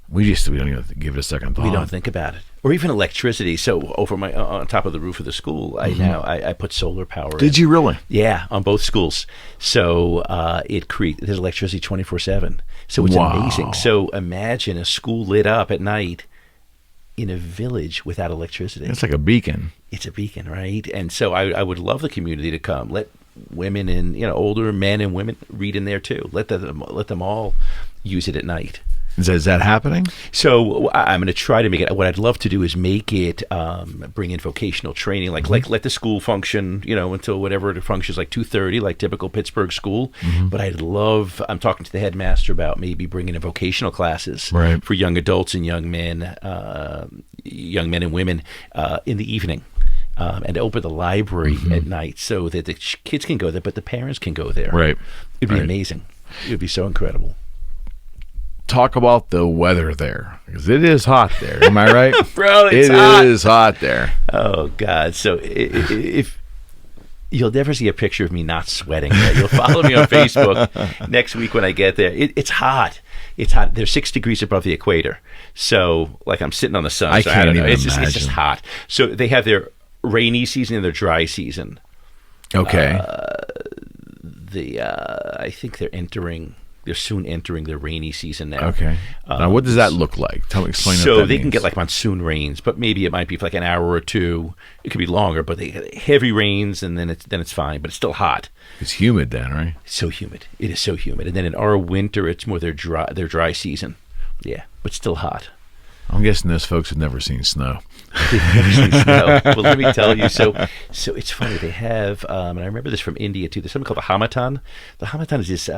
We don't even give it a second thought. We don't think about it. Or even electricity. So over on top of the roof of the school, I put solar power. Did you really? Yeah, on both schools. So there's electricity 24/7. So it's amazing. So imagine a school lit up at night in a village without electricity. It's like a beacon. It's a beacon, right? And so I would love the community to come. women and older men and women read in there too. Let them all use it at night. Is that happening? So I'm going to try to make it. What I'd love to do is make it bring in vocational training, like let the school function, until whatever it functions, like 2:30, like typical Pittsburgh school. But I'm talking to the headmaster about maybe bringing in vocational classes for young adults and young men and women in the evening. And open the library at night so that the kids can go there, but the parents can go there. Right. It'd be amazing. It would be so incredible. Talk about the weather there, because it is hot there. Am I right? Bro, it hot. is hot there. Oh, God. So if you'll never see a picture of me not sweating. You'll follow me on Facebook next week when I get there. It's hot. It's hot. They're 6 degrees above the equator. So, like, I'm sitting on the sun. I so can't I don't know. even It's imagine. just hot. So they have their rainy season and their dry season. Okay. I think they're soon entering the rainy season now. Okay. Now, what does that look like? Explain So what that they can means. get like monsoon rains, but maybe it might be for like an hour or two. It could be longer, but they get heavy rains, and then it's fine. But it's still hot. It's humid then, right? It's so humid. It is so humid. And then in our winter, it's more their dry season. Yeah, but still hot. I'm guessing those folks have never seen snow. They've never seen snow. Well, let me tell you. So it's funny. They have, and I remember this from India too. There's something called the Hamatan. The Hamatan is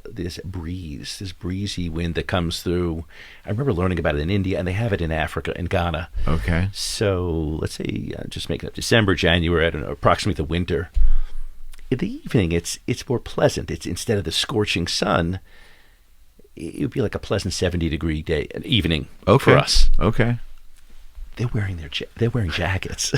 this breezy wind that comes through. I remember learning about it in India, and they have it in Africa, in Ghana. Okay. So let's say, just making up December, January, I don't know, approximately the winter. In the evening, it's more pleasant. It's instead of the scorching sun, it would be like a pleasant 70-degree day, an evening for us. Okay. They're wearing jackets.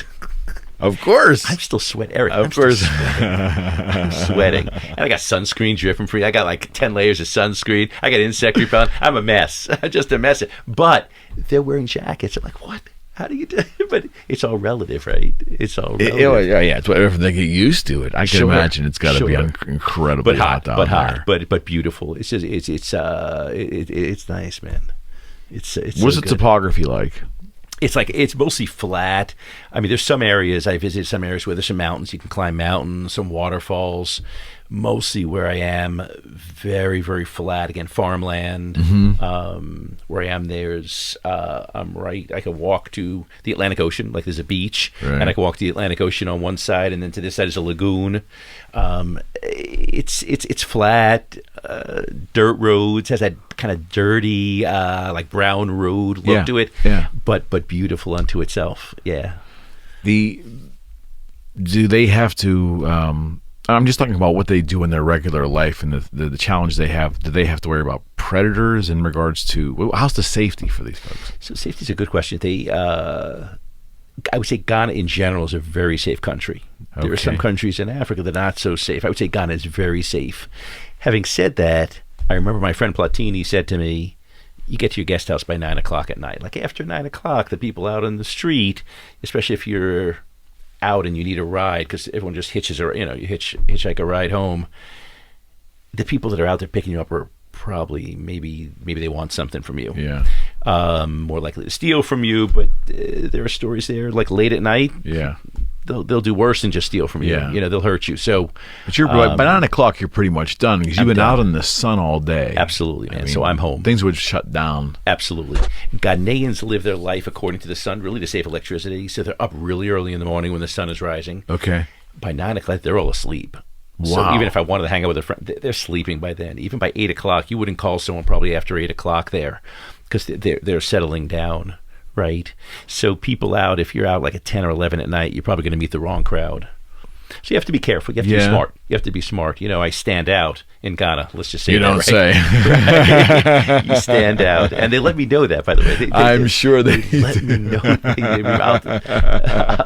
Of course. I'm still sweating, Eric. Of course. I'm sweating. And I got sunscreen dripping free. I got like 10 layers of sunscreen. I got insect repellent. I'm a mess. Just a mess. But they're wearing jackets. I'm like, what? How do you do it? But it's all relative, right? It's all relative. Yeah, it's whatever they get used to it. I can imagine it's got to be incredibly hot down there. But beautiful. It's just it's nice, man. It's What's so the good. topography like? It's mostly flat. I mean, there's some areas, I visited some areas where there's some mountains. You can climb mountains, some waterfalls. Mostly where I am, very, very flat. Again, farmland. Where I am, I'm right. I can walk to the Atlantic Ocean, like there's a beach. Right. And I can walk to the Atlantic Ocean on one side, and then to this side is a lagoon. It's flat, dirt roads, has that kind of dirty, like brown road look to it. Yeah. But beautiful unto itself. Yeah. Do they have to? I'm just talking about what they do in their regular life and the challenge they have. Do they have to worry about predators in regards to how's the safety for these folks? So safety is a good question. I would say Ghana in general is a very safe country. Okay. There are some countries in Africa that are not so safe. I would say Ghana is very safe. Having said that, I remember my friend Platini said to me, you get to your guest house by 9 o'clock at night. Like after 9 o'clock, the people out on the street, especially if you're out and you need a ride, because everyone just hitches, or you hitchhike a ride home. The people that are out there picking you up are probably maybe they want something from you. Yeah. More likely to steal from you, but there are stories there like late at night. Yeah. They'll do worse than just steal from you. Yeah. They'll hurt you. So, but you're by 9 o'clock, you're pretty much done because you've been done. out in the sun all day. Absolutely, man. So I'm home. Things would shut down. Absolutely. Ghanaians live their life according to the sun, really to save electricity. So they're up really early in the morning when the sun is rising. Okay. By 9 o'clock, they're all asleep. Wow. So even if I wanted to hang out with a friend, they're sleeping by then. Even by 8 o'clock, you wouldn't call someone probably after 8 o'clock there because they're settling down, right? So people out, if you're out like at 10 or 11 at night, you're probably going to meet the wrong crowd. So you have to be careful. You have to be smart. You have to be smart. I stand out in Ghana. Let's just say you that, don't right? say. Right? You stand out, and they let me know that. By the way, I'm sure they let me know.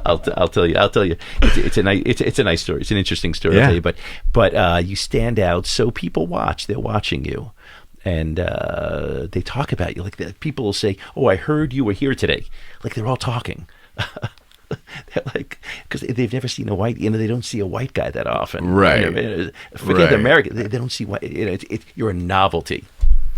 I'll tell you. It's a nice story. It's an interesting story. I'll tell you. But you stand out, so people watch. They're watching you. And they talk about you. Like people will say, "Oh, I heard you were here today." Like they're all talking. They're like, because they've never seen a white. They don't see a white guy that often. Right. Forget American. They don't see white. You're a novelty.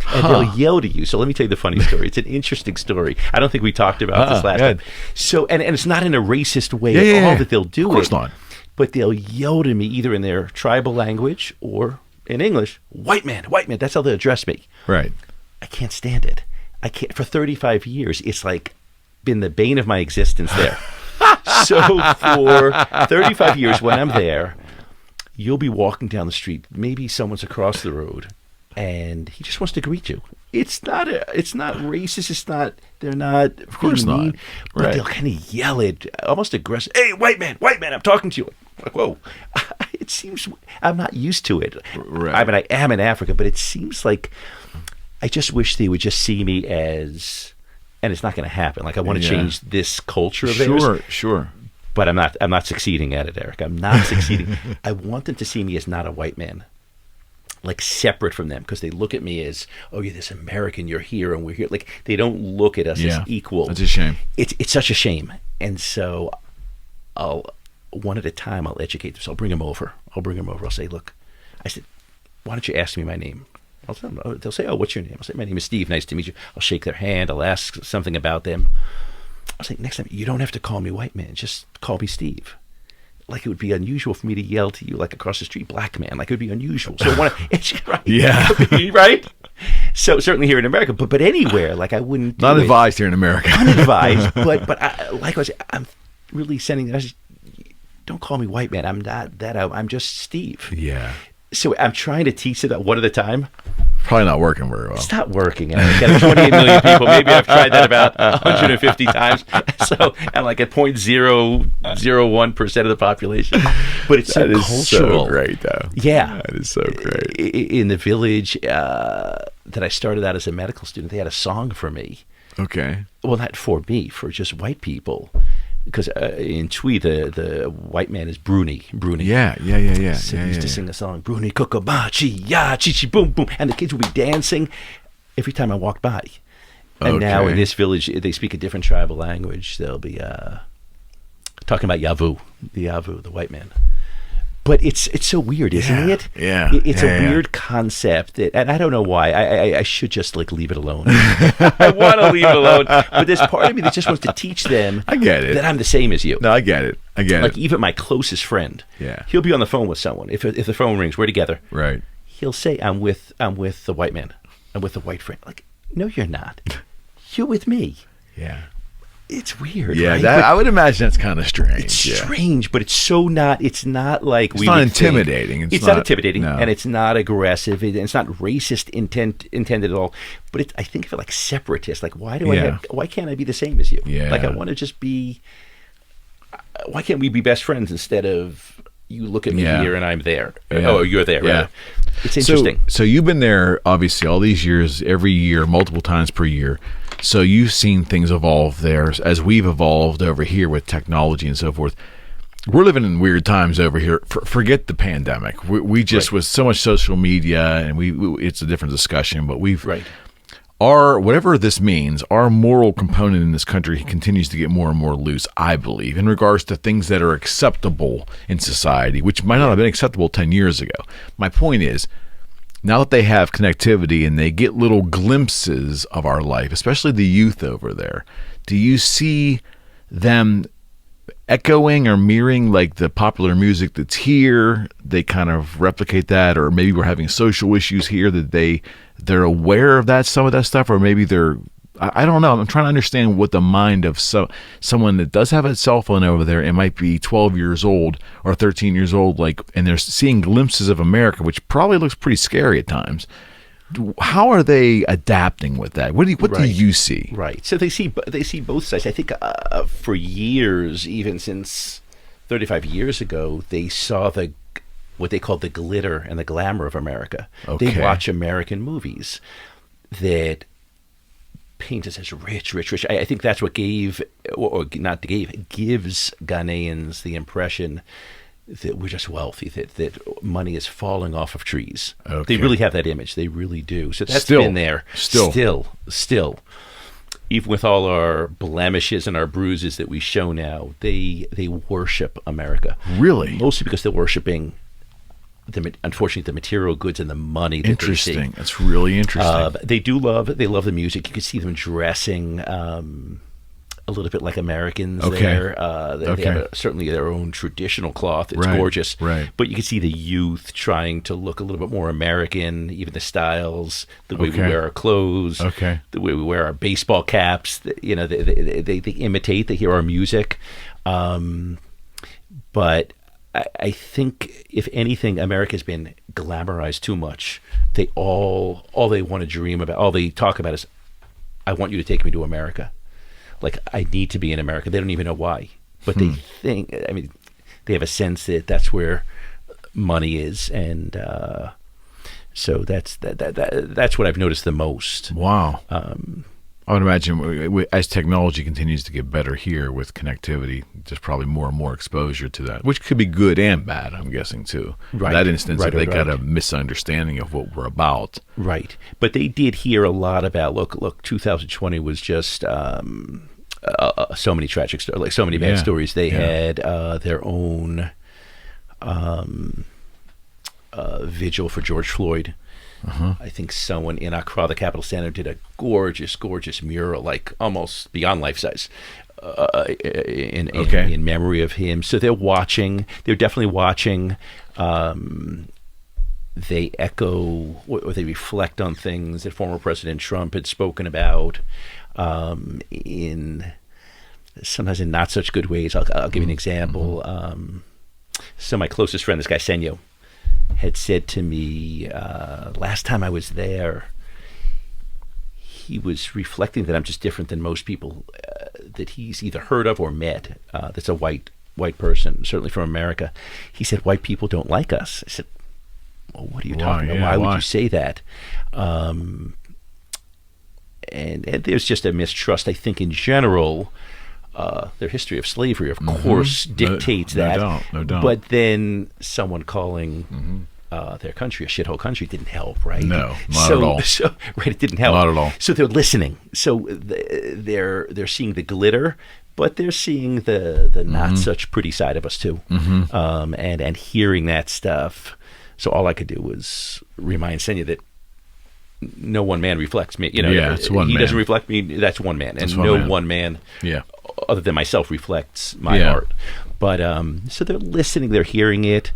And they'll yell to you. So let me tell you the funny story. It's an interesting story. I don't think we talked about this last time. So, and it's not in a racist way at all that they'll do it. Of course not. but they'll yell to me either in their tribal language or in English, white man, white man. That's how they'll address me. Right. I can't stand it. I can't. For 35 years, it's like been the bane of my existence there. So for 35 years, when I'm there, you'll be walking down the street. Maybe someone's across the road, and he just wants to greet you. It's not racist. It's not. They're not. Of course mean, not. But Right. they'll kind of yell it, almost aggressive. Hey, white man, I'm talking to you. Like, whoa. It seems I'm not used to it. Right. I mean, I am in Africa, but it seems like I just wish they would just see me as, and it's not going to happen. Like I want to Yeah. change this culture of theirs. Sure. But I'm not succeeding at it, Eric. I'm not succeeding. I want them to see me as not a white man, like separate from them, because they look at me as, oh, you're this American, you're here and we're here. Like they don't look at us as equal. That's a shame. It's such a shame. And so I'll one at a time I'll educate them. So I'll bring them over. I'll say, look, I said, why don't you ask me my name? I'll tell them, they'll say, oh, what's your name? I'll say, my name is Steve. Nice to meet you. I'll shake their hand. I'll ask something about them. I'll say, next time, you don't have to call me white man. Just call me Steve. Like it would be unusual for me to yell to you like across the street, black man. Like it would be unusual. So it's right. Yeah. Right? So certainly here in America, but anywhere, like I wouldn't do Not it. advised here in America. Unadvised, but like I was, I'm really sending the message, don't call me white man. I'm not that. I'm just Steve. Yeah. So I'm trying to teach it one at a time. Probably not working very well. It's not working. I've got 28 million people. Maybe I've tried that about 150 times. So I'm like at 0.001% of the population. But it's so That is cultural. so great, though. Yeah. That is so great. In the village that I started out as a medical student, they had a song for me. Okay. Well, not for me, for just white people. Because in Twi, the white man is Bruni. Yeah. So we used to sing the song, Bruni Kokobachi, ya, chichi, boom, boom. And the kids would be dancing every time I walked by. And now in Okay. this village, they speak a different tribal language. They'll be talking about Yavu, the white man. But it's so weird, isn't it? Yeah. It's a weird concept. And I don't know why. I should just like leave it alone. I want to leave it alone. But there's part of me that just wants to teach them I get it. that I'm the same as you. No, I get it. Like even my closest friend, Yeah. he'll be on the phone with someone. If the phone rings, we're together. Right. He'll say, "I'm with the white man. I'm with the white friend." Like, no, you're not. You're with me. Yeah. It's weird. Yeah, right? that, But I would imagine that's kind of strange. it's yeah. strange, but it's so not. It's not like It's we. not would think. intimidating. It's not intimidating, no. and it's not aggressive. It's not racist intended at all. But I think of it like separatist. Like, why can't I be the same as you? Yeah. Like, I want to just be. Why can't we be best friends instead of you look at me Yeah. here and I'm there? Yeah. Oh, you're there. Yeah. Right? It's interesting. So you've been there obviously all these years, every year, multiple times per year. So you've seen things evolve there as we've evolved over here with technology and so forth. We're living in weird times over here. Forget the pandemic. We just with so much social media, and we it's a different discussion. But we've our whatever this means, our moral component in this country continues to get more and more loose, I believe, in regards to things that are acceptable in society, which might not have been acceptable 10 years ago. My point is, now that they have connectivity and they get little glimpses of our life, especially the youth over there, do you see them echoing or mirroring like the popular music that's here? They kind of replicate that, or maybe we're having social issues here that they're aware of that, some of that stuff, or maybe I don't know. I'm trying to understand what the mind of someone that does have a cell phone over there and might be 12 years old or 13 years old, like, and they're seeing glimpses of America, which probably looks pretty scary at times. How are they adapting with that? What do you see? Right. So they see both sides. I think for years, even since 35 years ago, they saw what they called the glitter and the glamour of America. Okay. They watch American movies that paint us as rich. I think that's what gives Ghanaians the impression that we're just wealthy, that money is falling off of trees. Okay. They really have that image. They really do. So that's Still. been there. Still. Even with all our blemishes and our bruises that we show now, they worship America. Really? Mostly because they're worshiping, unfortunately, the material goods and the money that Interesting. they see. That's really interesting. They love the music. You can see them dressing a little bit like Americans Okay. there. They Okay. have certainly their own traditional cloth. It's Right, gorgeous. right. But you can see the youth trying to look a little bit more American, even the styles, the way we Okay. wear our clothes, Okay. the way we wear our baseball caps. You know, they imitate, they hear our music. But I think, if anything, America's been glamorized too much. They all they want to dream about, all they talk about is, I want you to take me to America. Like, I need to be in America. They don't even know why, but they think. I mean, they have a sense that that's where money is, and so that's what I've noticed the most. Wow. I would imagine as technology continues to get better here with connectivity, there's probably more and more exposure to that, which could be good and bad, I'm guessing, too. Right. In that instance, Right, they right, got a right. misunderstanding of what we're about. Right, but they did hear a lot about. Look, 2020 was just so many tragic stories, like so many bad Yeah, stories. They yeah. had their own vigil for George Floyd. I think someone in Accra, the capital center, did a gorgeous mural, like almost beyond life size, in memory of him. So they're watching. They're definitely watching. They echo or they reflect on things that former President Trump had spoken about in sometimes in not such good ways. I'll give you an example. So my closest friend, this guy Senyo, had said to me last time I was there, he was reflecting that I'm just different than most people that he's either heard of or met. That's a white person, certainly from America. He said, white people don't like us. I said, well, what are you talking about? Why would you say that? And there's just a mistrust, I think, in general. Their history of slavery, of course, dictates that. No doubt. But then someone calling their country a shithole country didn't help, right? No, not at all. So, right, it didn't help. Not at all. So they're listening. So they're seeing the glitter, but they're seeing the not such pretty side of us too, and hearing that stuff. So all I could do was remind Senya that no one man reflects me. You know, Yeah, it's one he man. doesn't reflect me. That's one man, That's and one no man. one man, Yeah. other than myself, reflects my Yeah. art. But so they're listening, they're hearing it.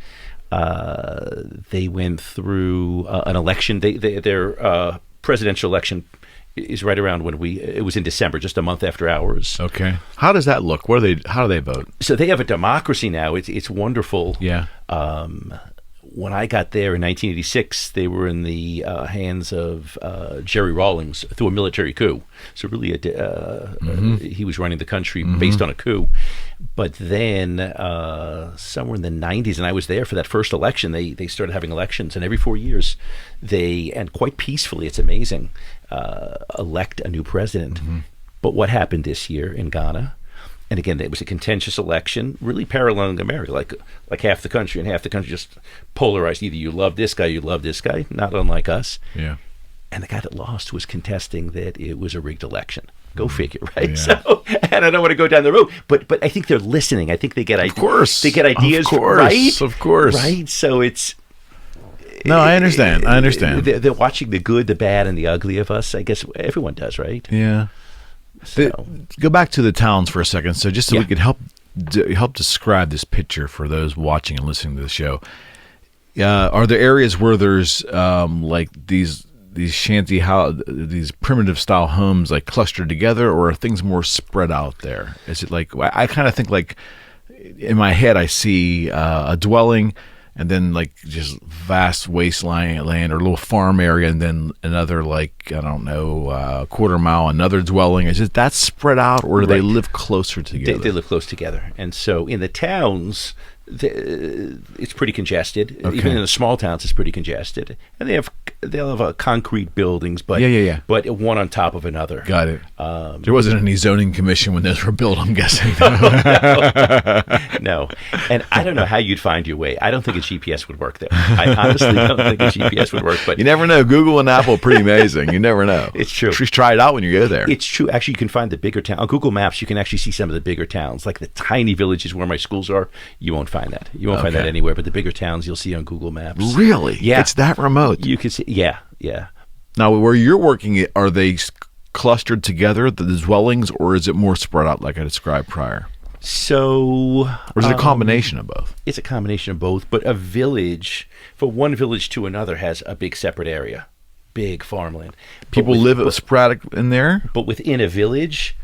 They went through an election. Their presidential election is right around when it was in December, just a month after ours. Okay. How does that look? How do they vote? So they have a democracy now. It's wonderful. Yeah. When I got there in 1986, they were in the hands of Jerry Rawlings through a military coup. So really, he was running the country based on a coup. But then somewhere in the 90s, and I was there for that first election, they started having elections. And every 4 years, and quite peacefully, it's amazing, elect a new president. But what happened this year in Ghana? And again, it was a contentious election, really paralleling America, like half the country, and half the country just polarized. Either you love this guy, not unlike us. Yeah. And the guy that lost was contesting that it was a rigged election. Go figure, right? Yeah. So, and I don't want to go down the road, but I think they're listening. I think they get ideas. Of course. They get ideas, Of course. right? Of course. Right? So it's... No, I understand. They're watching the good, the bad, and the ugly of us. I guess everyone does, right? Yeah. So, Go back to the towns for a second. So just so Yeah. we could help describe this picture for those watching and listening to the show. Are there areas where there's like these shanty these primitive style homes like clustered together, or are things more spread out there? Is it like, I kind of think like in my head I see a dwelling and then like just vast wasteland land or a little farm area, and then another, like, I don't know, quarter mile, another dwelling. Is it that spread out, or do they Right. live closer together? They live close together. And so in the towns, it's pretty congested. Okay. Even in the small towns, it's pretty congested. And they'll have concrete buildings, but Yeah. but one on top of another. Got it. There wasn't any zoning commission when those were built, I'm guessing. No. And I don't know how you'd find your way. I don't think a GPS would work there. I honestly don't think a GPS would work. But You never know. Google and Apple are pretty amazing. You never know. It's true. Just try it out when you go there. it's true. Actually, you can find the bigger town. On Google Maps, you can actually see some of the bigger towns. Like the tiny villages where my schools are, you won't find that. You won't find that Okay. anywhere. But the bigger towns, you'll see on Google Maps. Really? Yeah. It's that remote. You can see, yeah. Now, where you're working, are they clustered together, the dwellings, or is it more spread out like I described prior? So, Or is it a combination of both? it's a combination of both, but a village, for one village to another, has a big separate area, big farmland. People live sporadic in there? But within a village,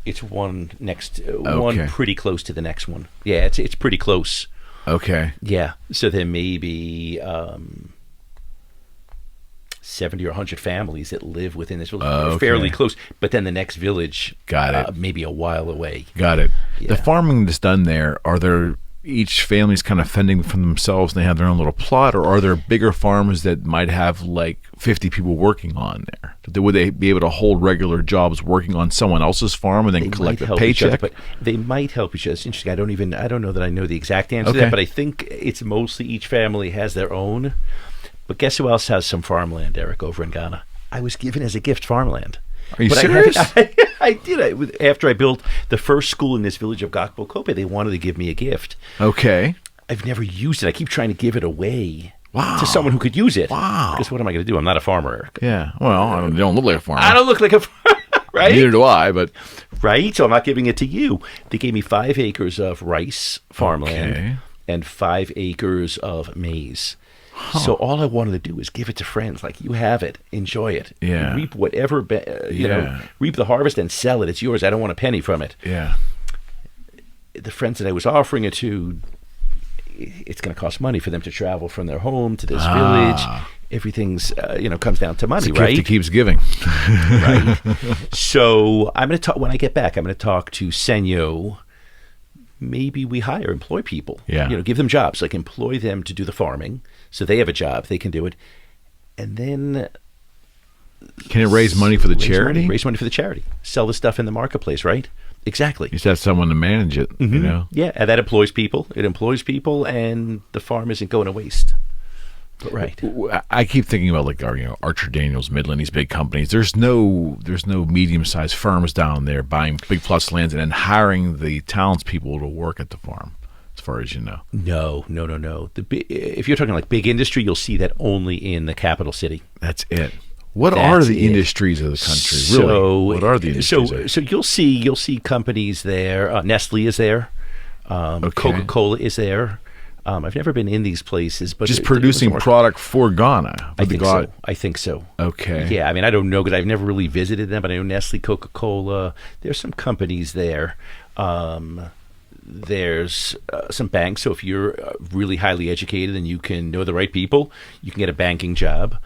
it's one pretty close to the next one. Yeah, it's pretty close. Okay. Yeah, so there may be 70 or 100 families that live within this village. They're fairly close, but then the next village, Got it. maybe a while away. Got it. Yeah. The farming that's done there, are there each family's kind of fending for themselves and they have their own little plot, or are there bigger farms that might have like 50 people working on there? Would they be able to hold regular jobs working on someone else's farm and then They collect might a help each other, paycheck? but they might help each other. It's interesting. I don't know that I know the exact answer to Okay. that, but I think it's mostly each family has their own. But guess who else has some farmland, Eric, over in Ghana? I was given as a gift farmland. Are you But serious? I did. After I built the first school in this village of Gakpo-Kope, they wanted to give me a gift. Okay. I've never used it. I keep trying to give it away Wow. to someone who could use it. Wow. Because what am I going to do? I'm not a farmer, Eric. Yeah. Well, you don't look like a farmer. I don't look like a farmer, right? Neither do I, but Right? So I'm not giving it to you. They gave me 5 acres of rice farmland Okay. and 5 acres of maize. So all I wanted to do was give it to friends. Like, you have it, enjoy it. Yeah. Reap whatever, reap the harvest and sell it. It's yours. I don't want a penny from it. yeah. The friends that I was offering it to, it's going to cost money for them to travel from their home to this village. Everything's, comes down to money, It's a right? gift that keeps giving. Right. So I'm going to talk, when I get back, I'm going to talk to Senyo. Maybe we employ people. Yeah. Give them jobs, like employ them to do the farming. So they have a job, they can do it. And then Can it raise money for the charity? Raise money for the charity. Sell the stuff in the marketplace, right? Exactly. You just have someone to manage it, you know? Yeah, and that employs people. It employs people, and the farm isn't going to waste. But right. I keep thinking about like Archer Daniels, Midland, these big companies. There's no medium-sized firms down there buying big plots of land and then hiring the townspeople to work at the farm, as far as you know. No. If you're talking like big industry, you'll see that only in the capital city. That's it. What That's are the it. industries of the country? Really? What are the industries? So you'll see companies there. Nestle is there. Coca-Cola is there. I've never been in these places, but just producing product for Ghana. I think so. Okay. Yeah, I mean, I don't know because I've never really visited them, but I know Nestle, Coca-Cola. There's some companies there. There's some banks. So if you're really highly educated and you can know the right people, you can get a banking job.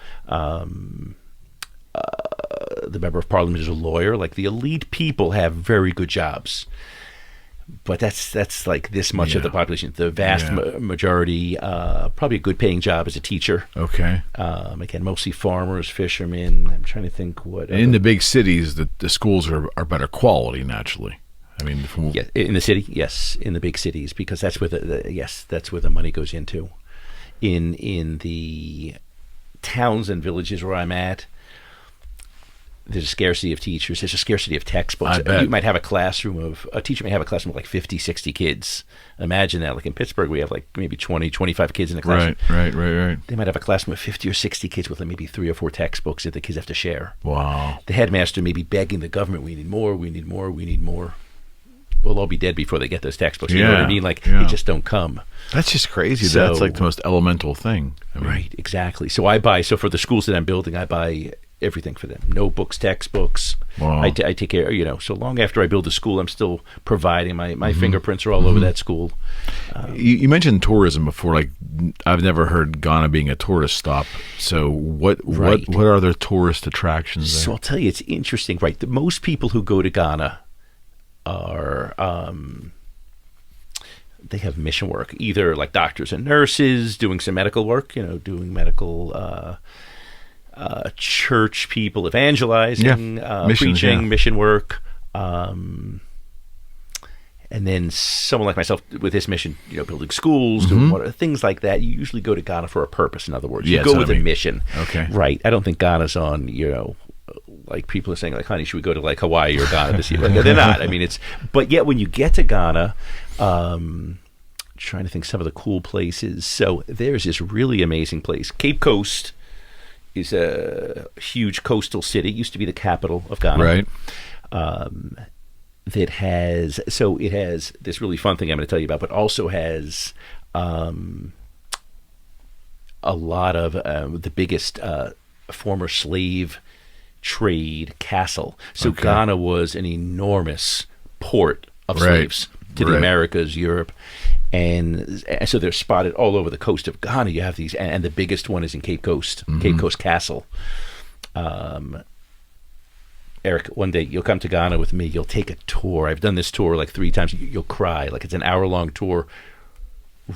The member of parliament is a lawyer. Like, the elite people have very good jobs. But that's like this much of the population. The vast majority, probably a good paying job as a teacher. Okay. Again, mostly farmers, fishermen. I'm trying to think what. In the big cities, the schools are better quality, naturally. I mean, yeah, in the city, yes, in the big cities, because that's where that's where the money goes into. In the towns and villages where I'm at, there's a scarcity of teachers. There's a scarcity of textbooks. I bet. You might have a teacher may have a classroom of like 50, 60 kids. Imagine that. Like in Pittsburgh, we have like maybe 20, 25 kids in a classroom. Right. They might have a classroom of 50 or 60 kids with like maybe 3 or 4 textbooks that the kids have to share. Wow. The headmaster may be begging the government, we need more. We'll all be dead before they get those textbooks. You know what I mean? Like, they just don't come. That's just crazy. So, that's like the most elemental thing. I mean, right, exactly. So for the schools that I'm building, I buy everything for them. Notebooks, textbooks. Wow. I take care, so long after I build a school, I'm still providing. My fingerprints are all over that school. You mentioned tourism before. Like, I've never heard Ghana being a tourist stop. So what are their tourist attractions there? So I'll tell you, it's interesting, right? The most people who go to Ghana are they have mission work, either like doctors and nurses doing some medical work, doing medical church people evangelizing, Missions, preaching, mission work, and then someone like myself with this mission, building schools, doing things like that. You usually go to Ghana for a purpose. In other words, you go with a mission. Okay, right? I don't think Ghana's on, like people are saying, like, honey, should we go to like Hawaii or Ghana this year? Like, they're not. I mean, but yet when you get to Ghana, trying to think some of the cool places. So there's this really amazing place, Cape Coast, is a huge coastal city. It used to be the capital of Ghana. Right. It has this really fun thing I'm going to tell you about, but also has a lot of the biggest former slave trade castle. So Ghana was an enormous port of slaves to the Americas, Europe, and so they're spotted all over the coast of Ghana. You have these, and the biggest one is in Cape Coast, Cape Coast Castle. Eric, one day you'll come to Ghana with me. You'll take a tour. I've done this tour like 3 times. You'll cry. Like, it's an hour-long tour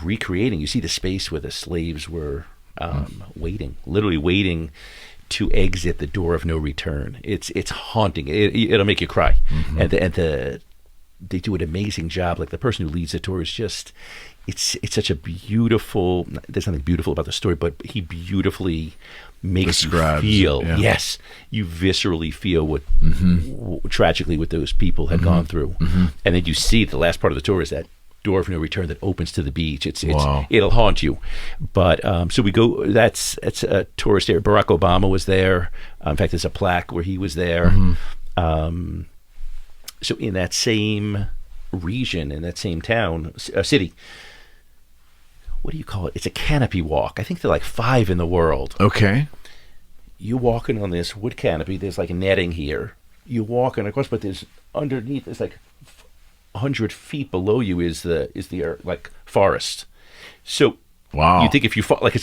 recreating. You see the space where the slaves were waiting, literally waiting to exit the door of no return. It's haunting. It'll make you cry. And they do an amazing job. Like, the person who leads the tour is just, it's such a beautiful, there's nothing beautiful about the story, but he beautifully makes describes, you feel, yes, you viscerally feel what tragically what those people had gone through. And then you see the last part of the tour is that door of no return that opens to the beach. It'll haunt you. But so we go, that's a tourist area. Barack Obama was there. In fact, there's a plaque where he was there. So in that same region, in that same town, city, what do you call it? It's a canopy walk. I think they're like 5 in the world. Okay. You're walking on this wood canopy. There's like a netting here. You're walking across, but there's underneath, it's like 100 feet below you is the like forest. So wow, you think if you fall, like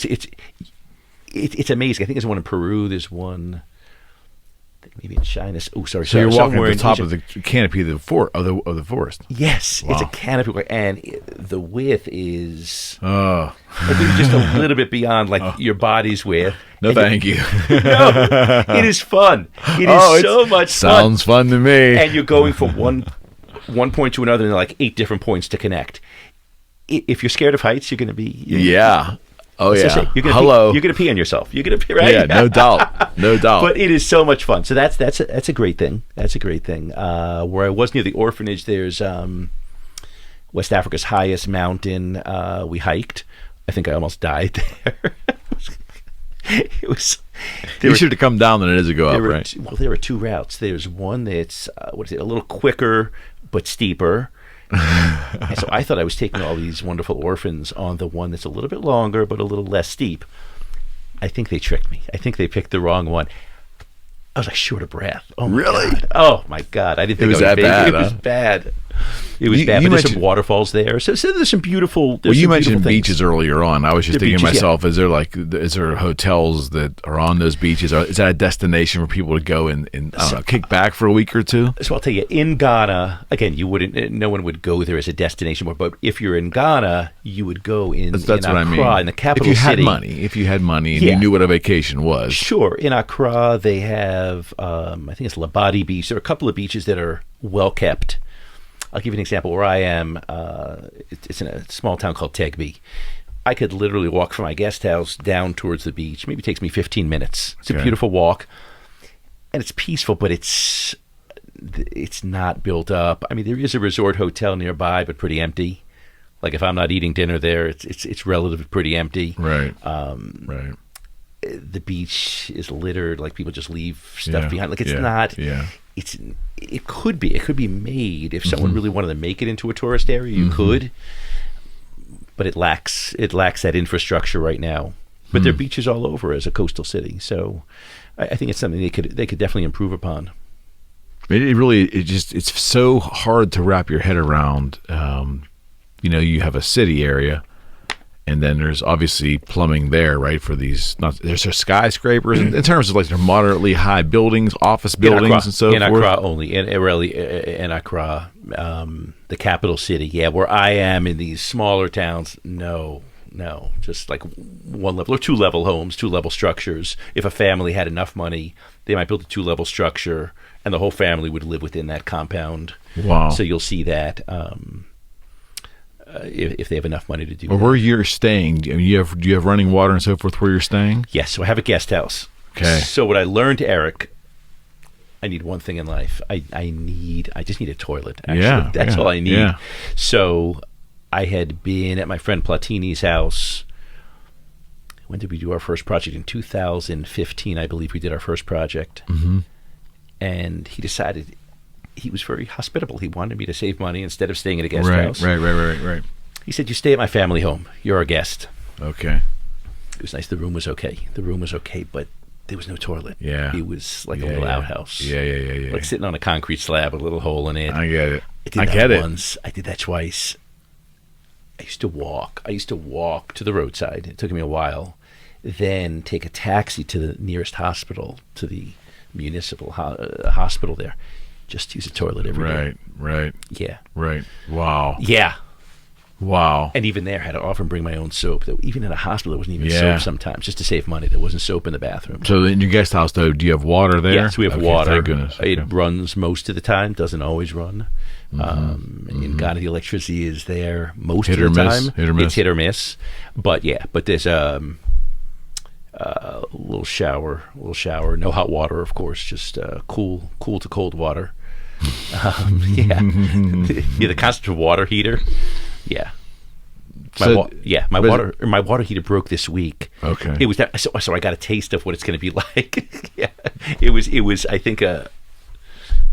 it's amazing. I think there's one in Peru. There's one maybe in China. Oh, sorry. So you're walking at the top Egypt. of the canopy of the forest. Yes, wow. It's a canopy, and the width is just a little bit beyond like your body's width. No, thank you. No, it is fun. It is so much fun. Sounds fun to me. And you're going from one point to another, and like 8 different points to connect. If you're scared of heights, you're going to be Oh yeah. You're gonna Hello. you're going to pee on yourself. You're going to pee, right? Yeah, no doubt. No doubt. But it is so much fun. So that's a great thing. That's a great thing. Where I was near the orphanage, there's West Africa's highest mountain. We hiked. I think I almost died there. It was. You should have come down than it is to go up, right? Well, there were 2 routes. There's one that's a little quicker but steeper. And so I thought I was taking all these wonderful orphans on the one that's a little bit longer but a little less steep. I think they tricked me. I think they picked the wrong one. I was like short of breath. Oh my really? God. Oh my God! I didn't think it was that bad. It was bad. It was bad. But there's some waterfalls there. So there's some beautiful. Well, you mentioned beautiful beaches earlier on. I was just thinking to beaches, myself: is there hotels that are on those beaches? Is that a destination for people to go and I don't know, kick back for a week or two? So I'll tell you, in Ghana, again, you wouldn't. No one would go there as a destination. But if you're in Ghana, you would go that's what I mean. Accra, in the capital city. If you had money, and you knew what a vacation was. Sure. In Accra, they have, I think it's Labadi Beach. There are a couple of beaches that are well kept. I'll give you an example. Where I am, it's in a small town called Tegbe. I could literally walk from my guest house down towards the beach. Maybe it takes me 15 minutes. It's a beautiful walk, and it's peaceful, but it's not built up. I mean, there is a resort hotel nearby, but pretty empty. Like if I'm not eating dinner there, it's relatively pretty empty. Right. Right. The beach is littered. Like people just leave stuff behind. Like it's not. Yeah. It could be made if someone really wanted to make it into a tourist area. You could, but it lacks that infrastructure right now. But there are beaches all over as a coastal city, so I think it's something they could definitely improve upon. It's so hard to wrap your head around. You have a city area, and then there's obviously plumbing there, right? For these, there's skyscrapers in terms of like they're moderately high buildings, office buildings, and so forth. In Accra only, in Accra, the capital city. Yeah, where I am in these smaller towns, no, just like 1 level or 2 level homes, 2 level structures. If a family had enough money, they might build a 2 level structure, and the whole family would live within that compound. Wow! So you'll see that. If they have enough money to do that. Where you're staying, do you have running water and so forth where you're staying? Yes, so I have a guest house. Okay. So what I learned, Eric, I need one thing in life. I just need a toilet, actually. That's all I need. Yeah. So I had been at my friend Platini's house. when did we do our first project? In 2015, I believe we did our first project. And he decided, he was very hospitable. He wanted me to save money instead of staying at a guest house. Right. He said, you stay at my family home. You're our guest. Okay. It was nice. The room was okay. But there was no toilet. Yeah. It was like a little outhouse. Yeah. Like sitting on a concrete slab with a little hole in it. I get it. I did that once. I did that twice. I used to walk to the roadside. It took me a while. Then take a taxi to the nearest hospital, to the municipal hospital there. Just use a toilet every day. Right. Yeah. Right. Wow. Yeah. Wow. And even there, I had to often bring my own soap. Even in a hospital, there wasn't even soap sometimes, just to save money. There wasn't soap in the bathroom. So in your guest house, though, do you have water there? Yes, we have water. Thank goodness. It runs most of the time, doesn't always run. And God, the electricity is there most of the time. It's hit or miss. But there's a little shower. No hot water, of course, just cool to cold water. The constant water heater. Yeah. My water heater broke this week. Okay. It was that, so I got a taste of what it's going to be like. Yeah. It was I think it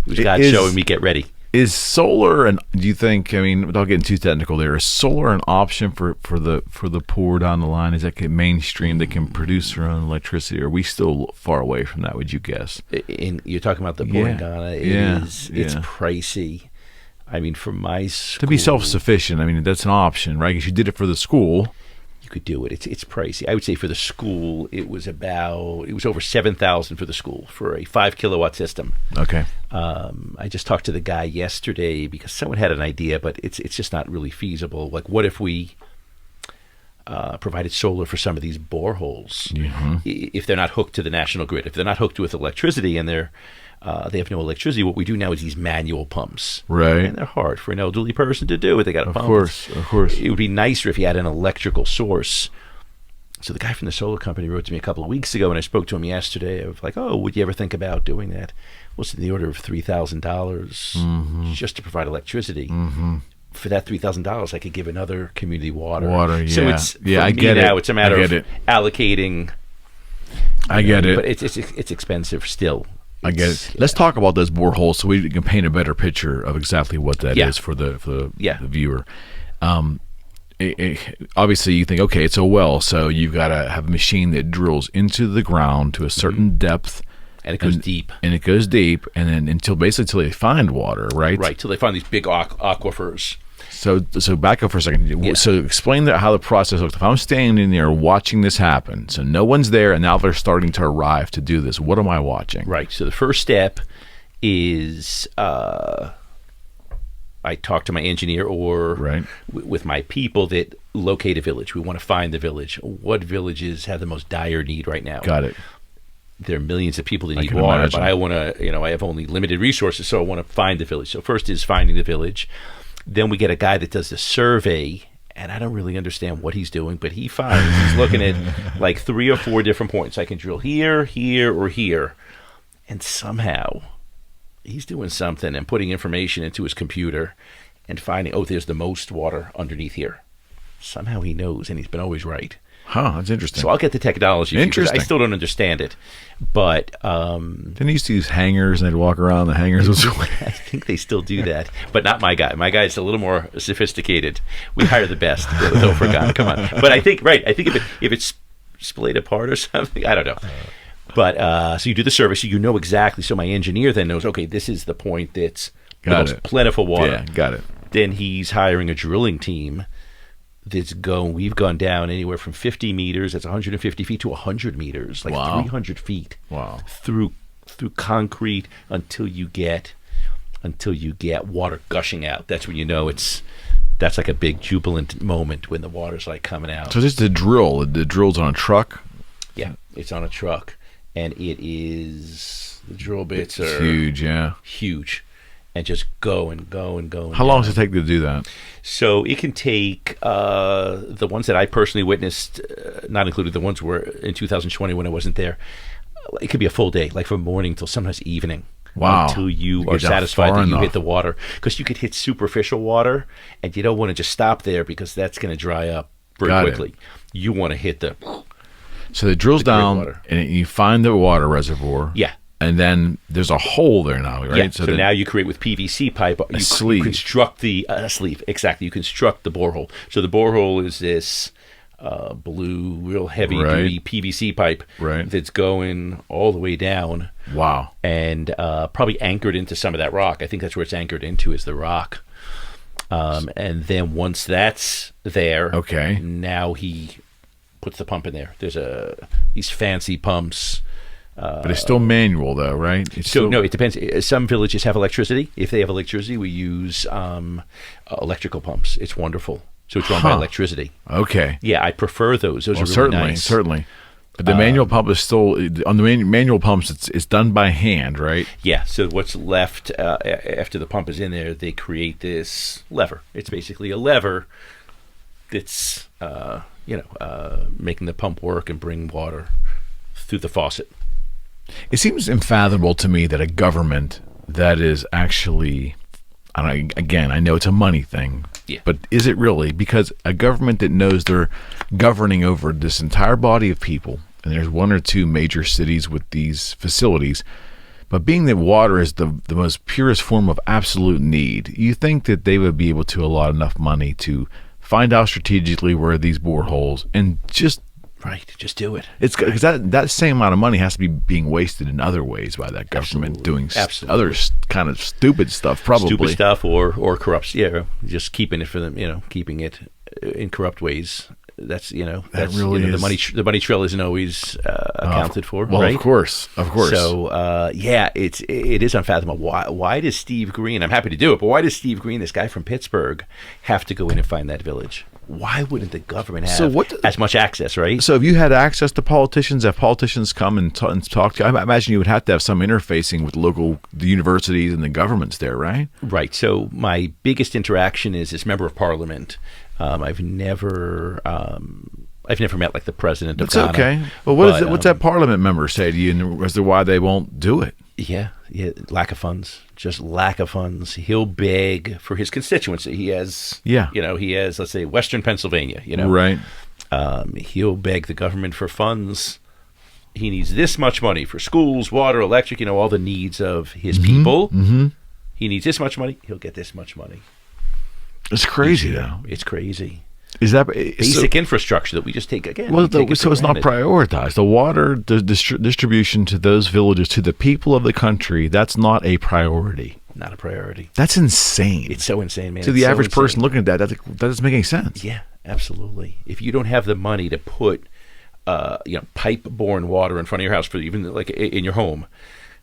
was God showing me get ready. Is solar, and do you think, I mean, without getting too technical there, is solar an option for the poor down the line? Is that mainstream that can produce their own electricity? Or are we still far away from that, would you guess? You're talking about the poor in Ghana. It's pricey. I mean, for my school, to be self-sufficient, I mean, that's an option, right? Because you did it for the school. You could do it. It's pricey. I would say for the school, it was over $7,000 for the school for a 5 kilowatt system. Okay. I just talked to the guy yesterday because someone had an idea, but it's just not really feasible. Like, what if we provided solar for some of these boreholes? If they're not hooked to the national grid, if they're not hooked with electricity, and they have no electricity, what we do now is these manual pumps. Right. And they're hard for an elderly person to do. They got to pump. Of course. It would be nicer if you had an electrical source. So the guy from the solar company wrote to me a couple of weeks ago, and I spoke to him yesterday. I was like, oh, would you ever think about doing that? Well, it's in the order of $3,000 just to provide electricity. For that $3,000, I could give another community water. So it's I get it. It's a matter of allocating. I get it. But it's expensive still. I get it. Let's talk about those boreholes so we can paint a better picture of exactly what that is for the viewer. Obviously, you think, okay, it's a well, so you've got to have a machine that drills into the ground to a certain depth. And it goes deep. And it goes deep, and then until they find water, right? Right, till they find these big aquifers. So back up for a second. Yeah. So explain how the process looks. If I'm standing in there watching this happen, so no one's there, and now they're starting to arrive to do this, what am I watching? Right. So the first step is I talk to my engineer or with my people that locate a village. We want to find the village. What villages have the most dire need right now? Got it. There are millions of people that need water, but I want to, I have only limited resources, so I want to find the village. So first is finding the village. Then we get a guy that does the survey, and I don't really understand what he's doing, but he's looking at like 3 or 4 different points. I can drill here, here, or here. And somehow he's doing something and putting information into his computer and finding, there's the most water underneath here. Somehow he knows, and he's been always right. Huh, that's interesting. So I'll get the technology. Interesting. I still don't understand it. But then he used to use hangers, and they'd walk around the hangers. I think they still do that, but not my guy. My guy's a little more sophisticated. We hire the best. Don't forget. Come on. But I think if it's splayed apart or something, I don't know. But so you do the survey, so you know exactly. So my engineer then knows, okay, this is the point that's the most plentiful water. Yeah, got it. Then he's hiring a drilling team. We've gone down anywhere from 50 meters, that's 150 feet, to 100 meters, like 300 feet. Wow. Through concrete until you get water gushing out. That's when you know that's like a big jubilant moment when the water's like coming out. So this is the drill. The drill's on a truck? Yeah, it's on a truck. And the drill bits are huge, huge. And just go and go and go. How long does it take to do that? So it can take the ones that I personally witnessed, not included the ones were in 2020 when I wasn't there. It could be a full day, like from morning till sometimes evening. Wow. Until you are satisfied that you hit the water. Because you could hit superficial water, and you don't want to just stop there because that's going to dry up very quickly. You want to hit the So it drills The down, water. and you find the water reservoir. Yeah. And then there's a hole there now, right? Yeah. So then- now you create with PVC pipe. You sleeve. construct the sleeve. Exactly. You construct the borehole. So the borehole is this blue, real heavy duty PVC pipe that's going all the way down. Wow. And probably anchored into some of that rock. I think that's where it's anchored into, is the rock. And then once that's there, now he puts the pump in there. There's these fancy pumps. But it's still manual, though, right? No, it depends. Some villages have electricity. If they have electricity, we use electrical pumps. It's wonderful. So it's run by electricity. Okay. Yeah, I prefer those. Those are really nice. Certainly. But the manual pump is still on the manual pumps. It's done by hand, right? Yeah. So what's left after the pump is in there, they create this lever. It's basically a lever that's making the pump work and bring water through the faucet. It seems unfathomable to me that a government that is actually, I know it's a money thing, but is it really? Because a government that knows they're governing over this entire body of people, and there's one or two major cities with these facilities, but being that water is the most purest form of absolute need, you think that they would be able to allot enough money to find out strategically where these boreholes and just do it. It's because that same amount of money has to be being wasted in other ways by that government doing other kind of stupid stuff, probably stupid stuff or corrupt. Yeah, just keeping it for them. Keeping it in corrupt ways. That's really is. The money trail isn't always accounted for. Well, right? of course. So it is unfathomable. Why does Steve Green? I'm happy to do it, but why does Steve Green, this guy from Pittsburgh, have to go in and find that village? Why wouldn't the government have as much access, right? So if you had access to politicians, if politicians come and talk to you, I imagine you would have to have some interfacing with the universities and the governments there, right? Right. So my biggest interaction is this member of parliament. I've never met like the president of Ghana. That's okay. Well, what's that parliament member say to you, and as to why they won't do it? Yeah, lack of funds. Just lack of funds. He'll beg for his constituency. He has, let's say, Western Pennsylvania. Right. He'll beg the government for funds. He needs this much money for schools, water, electric. All the needs of his people. Mm-hmm. He needs this much money. He'll get this much money. It's crazy, though. It's crazy. Is that basic infrastructure that we just take again? Well, so it's not prioritized. The water, the distribution to those villages, to the people of the country, that's not a priority. Not a priority. That's insane. It's so insane, man. To the average person looking at that doesn't make any sense. Yeah, absolutely. If you don't have the money to put, pipe-borne water in front of your house, for even like in your home,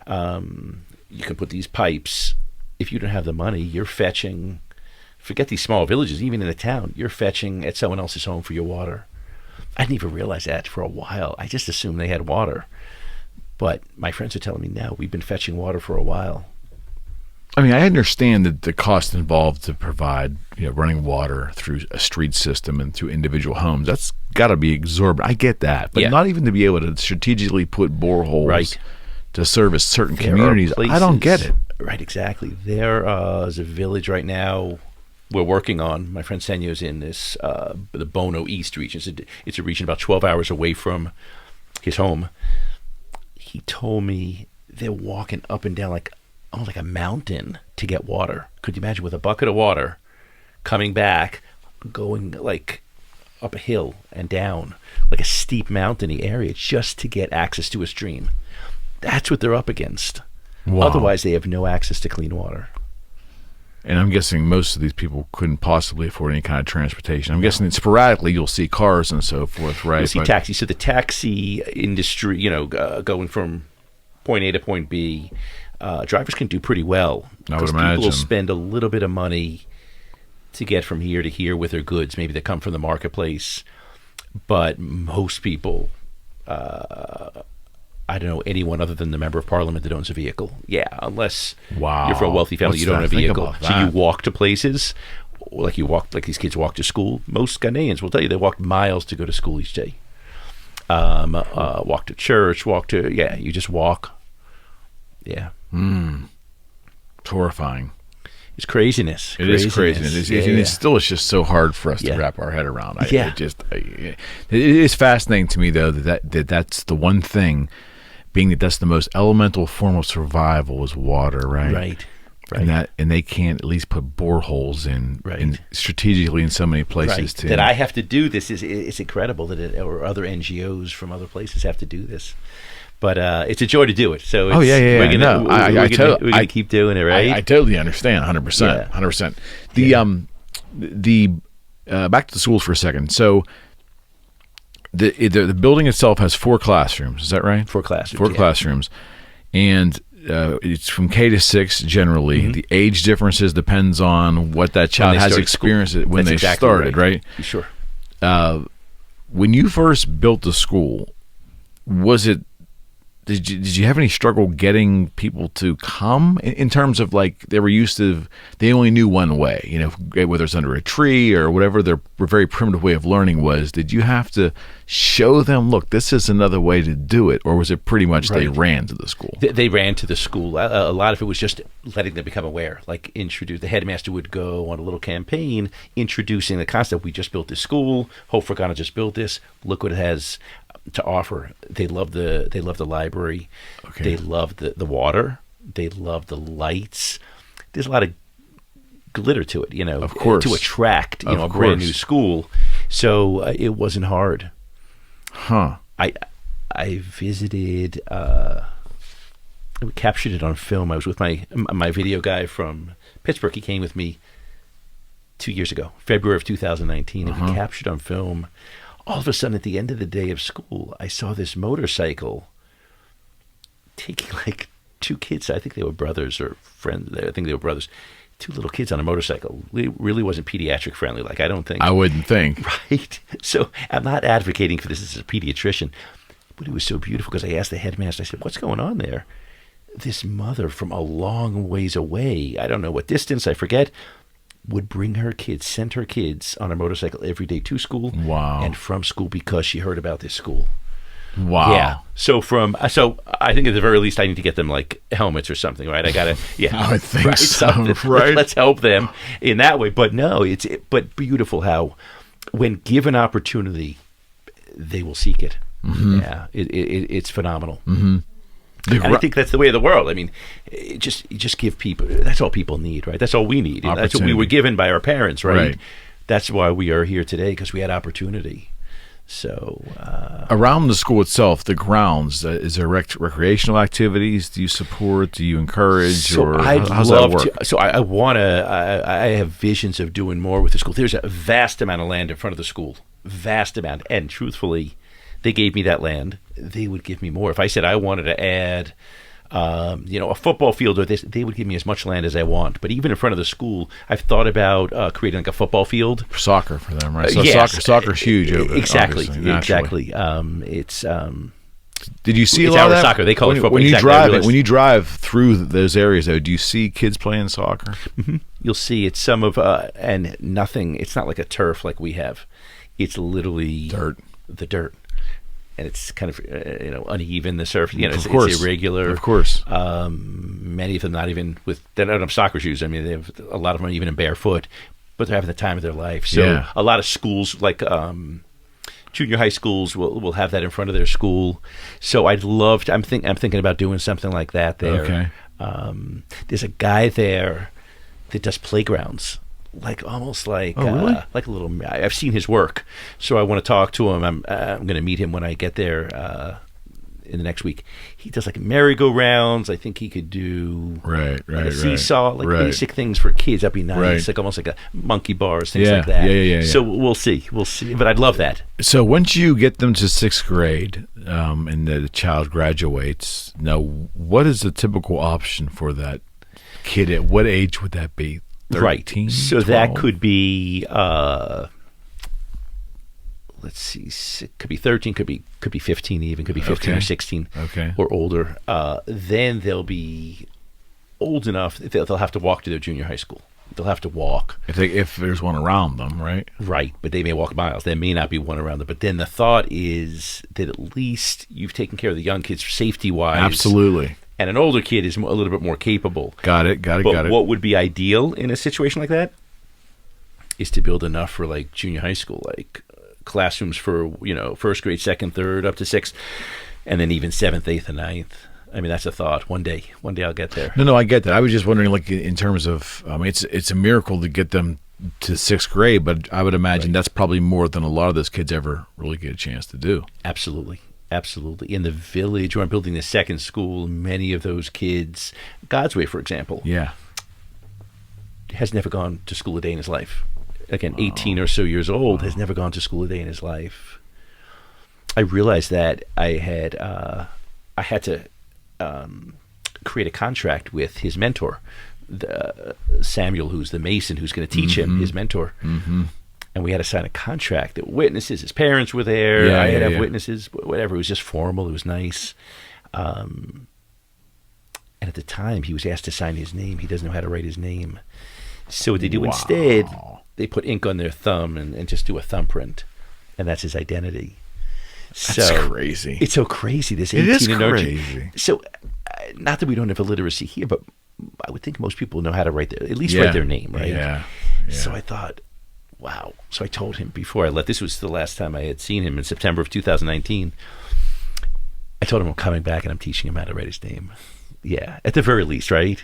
you can put these pipes. If you don't have the money, you're fetching. Forget these small villages, even in a town, you're fetching at someone else's home for your water. I didn't even realize that for a while. I just assumed they had water. But my friends are telling me now, we've been fetching water for a while. I mean, I understand that the cost involved to provide running water through a street system and through individual homes, that's got to be exorbitant. I get that. But not even to be able to strategically put boreholes to service certain communities, I don't get it. Right, exactly. There is a village right now we're working on. My friend Senyo's in this the Bono East region. It's a region about 12 hours away from his home. He told me they're walking up and down like a mountain to get water. Could you imagine, with a bucket of water, coming back, going like up a hill and down like a steep mountainy area just to get access to a stream? That's what they're up against. Wow. Otherwise, they have no access to clean water. And I'm guessing most of these people couldn't possibly afford any kind of transportation. I'm guessing sporadically you'll see cars and so forth, right? You'll see taxis. So the taxi industry, going from point A to point B, drivers can do pretty well. I would imagine. People will spend a little bit of money to get from here to here with their goods. Maybe they come from the marketplace. But most people, I don't know anyone other than the member of parliament that owns a vehicle. Yeah, unless you're from a wealthy family, you don't own a vehicle. So you walk to places, like these kids walk to school. Most Ghanaians will tell you they walk miles to go to school each day. Walk to church, you just walk. Yeah. It's horrifying. It's craziness. It is craziness. And it's still, it's just so hard for us to Yeah. wrap our head around. It Yeah. is fascinating to me, though, that's the one thing, being that that's the most elemental form of survival is water, right? Right. And they can't at least put boreholes in, Right. strategically in so many places Right. too. That I have to do this it's incredible that or other NGOs from other places have to do this. But it's a joy to do it. So it's, we're gonna keep doing it, right? I totally understand, 100%, 100%. The back to the schools for a second. So the building itself has 4 classrooms. Is that right? 4 classrooms. 4 classrooms, and it's from K to 6 generally. Mm-hmm. The age differences depends on what that child has experienced when they started, right? Sure. When you first built the school, did you have any struggle getting people to come in terms of, like, they were used to, they only knew one way, whether it's under a tree or whatever their very primitive way of learning was? Did you have to show them, look, this is another way to do it, or was it pretty much they ran to the school? They ran to the school. A lot of it was just letting them become aware, like the headmaster would go on a little campaign introducing the concept. We just built this school. Hope for Ghana just built this. Look what it has to offer. They love the library. Okay. They love the water. They love the lights. There's a lot of glitter to it, of course, to attract a brand new school. So it wasn't hard. I visited. We captured it on film. I was with my video guy from Pittsburgh. He came with me 2 years ago, February of 2019, and we captured on film. All of a sudden, at the end of the day of school, I saw this motorcycle taking like 2 kids. I think they were brothers or friends. I think they were brothers. 2 little kids on a motorcycle. It really wasn't pediatric friendly. Like, I don't think. I wouldn't think. Right. So I'm not advocating for this as a pediatrician, but it was so beautiful because I asked the headmaster, I said, what's going on there? This mother from a long ways away, I don't know what distance, I forget, would bring her kids, send her kids on a motorcycle every day to school and from school because she heard about this school. Wow. Yeah. So I think at the very least I need to get them like helmets or something, right? I gotta, I would think so, right? Let's help them in that way. But no, but beautiful how when given opportunity, they will seek it. Mm-hmm. Yeah, it's phenomenal. Mm-hmm. And I think that's the way of the world. I mean, you just give people. That's all people need, right? That's all we need. That's what we were given by our parents, right? That's why we are here today, because we had opportunity. So around the school itself, the grounds, is there recreational activities? Do you support? Do you encourage? Or how's that work? I want to. I have visions of doing more with the school. There's a vast amount of land in front of the school, vast amount, and truthfully, they gave me that land. They would give me more. If I said I wanted to add, a football field or this, they would give me as much land as I want. But even in front of the school, I've thought about creating like a football field. Soccer for them, right? So yes. Soccer's huge. Exactly. It's. Did you see a lot of that? Soccer? They call it football. When you drive through those areas, though, do you see kids playing soccer? Mm-hmm. You'll see it's some of and nothing. It's not like a turf like we have. It's literally the dirt. And it's kind of uneven, the surface. It's irregular. Of course. Many of them not even they don't have soccer shoes. I mean, they have a lot of them are even in barefoot, but they're having the time of their life. So a lot of schools, like junior high schools, will have that in front of their school. So I'd love to. I'm thinking about doing something like that there. Okay. There's a guy there that does playgrounds. Almost like really? Like a little. I've seen his work, so I want to talk to him. I'm going to meet him when I get there in the next week. He does like merry-go-rounds. I think he could do a seesaw, basic things for kids. That'd be nice, like almost like a monkey bars, things like that. Yeah. So we'll see, but I'd love that. So once you get them to 6th grade and the child graduates, now what is the typical option for that kid? At what age would that be? 13, right. So 12? that could be, let's see, it could be 13, could be 15 even, could be 15 or 16 or older. Then they'll be old enough, they'll have to walk to their junior high school. They'll have to walk. If there's one around them, right? Right, but they may walk miles. There may not be one around them. But then the thought is that at least you've taken care of the young kids safety-wise. Absolutely. and an older kid is a little bit more capable. Got it. But what would be ideal in a situation like that is to build enough for like junior high school, like classrooms for, first grade, second, third, up to sixth, and then even seventh, eighth, and ninth. I mean, that's a thought. One day I'll get there. No, I get that. I was just wondering, like, in terms of, it's a miracle to get them to sixth grade, but I would imagine that's probably more than a lot of those kids ever really get a chance to do. Absolutely. In the village where I'm building the second school, many of those kids, Godsway, for example, has never gone to school a day in his life. Again, 18 or so years old, has never gone to school a day in his life. I realized that I had to create a contract with his mentor, Samuel, who's the mason who's going to teach him, his mentor. Mm-hmm. And we had to sign a contract that witnesses, his parents were there. I had to have witnesses, whatever. It was just formal. It was nice. And at the time, he was asked to sign his name. He doesn't know how to write his name. So what they do instead, they put ink on their thumb and just do a thumbprint. And that's his identity. That's crazy. It's so crazy. This 18 it is and crazy. So, not that we don't have illiteracy here, but I would think most people know how to write write their name, right? Yeah. So I thought, wow. So I told him before I left. This was the last time I had seen him in September of 2019. I told him I'm coming back and I'm teaching him how to write his name. Yeah, at the very least, right?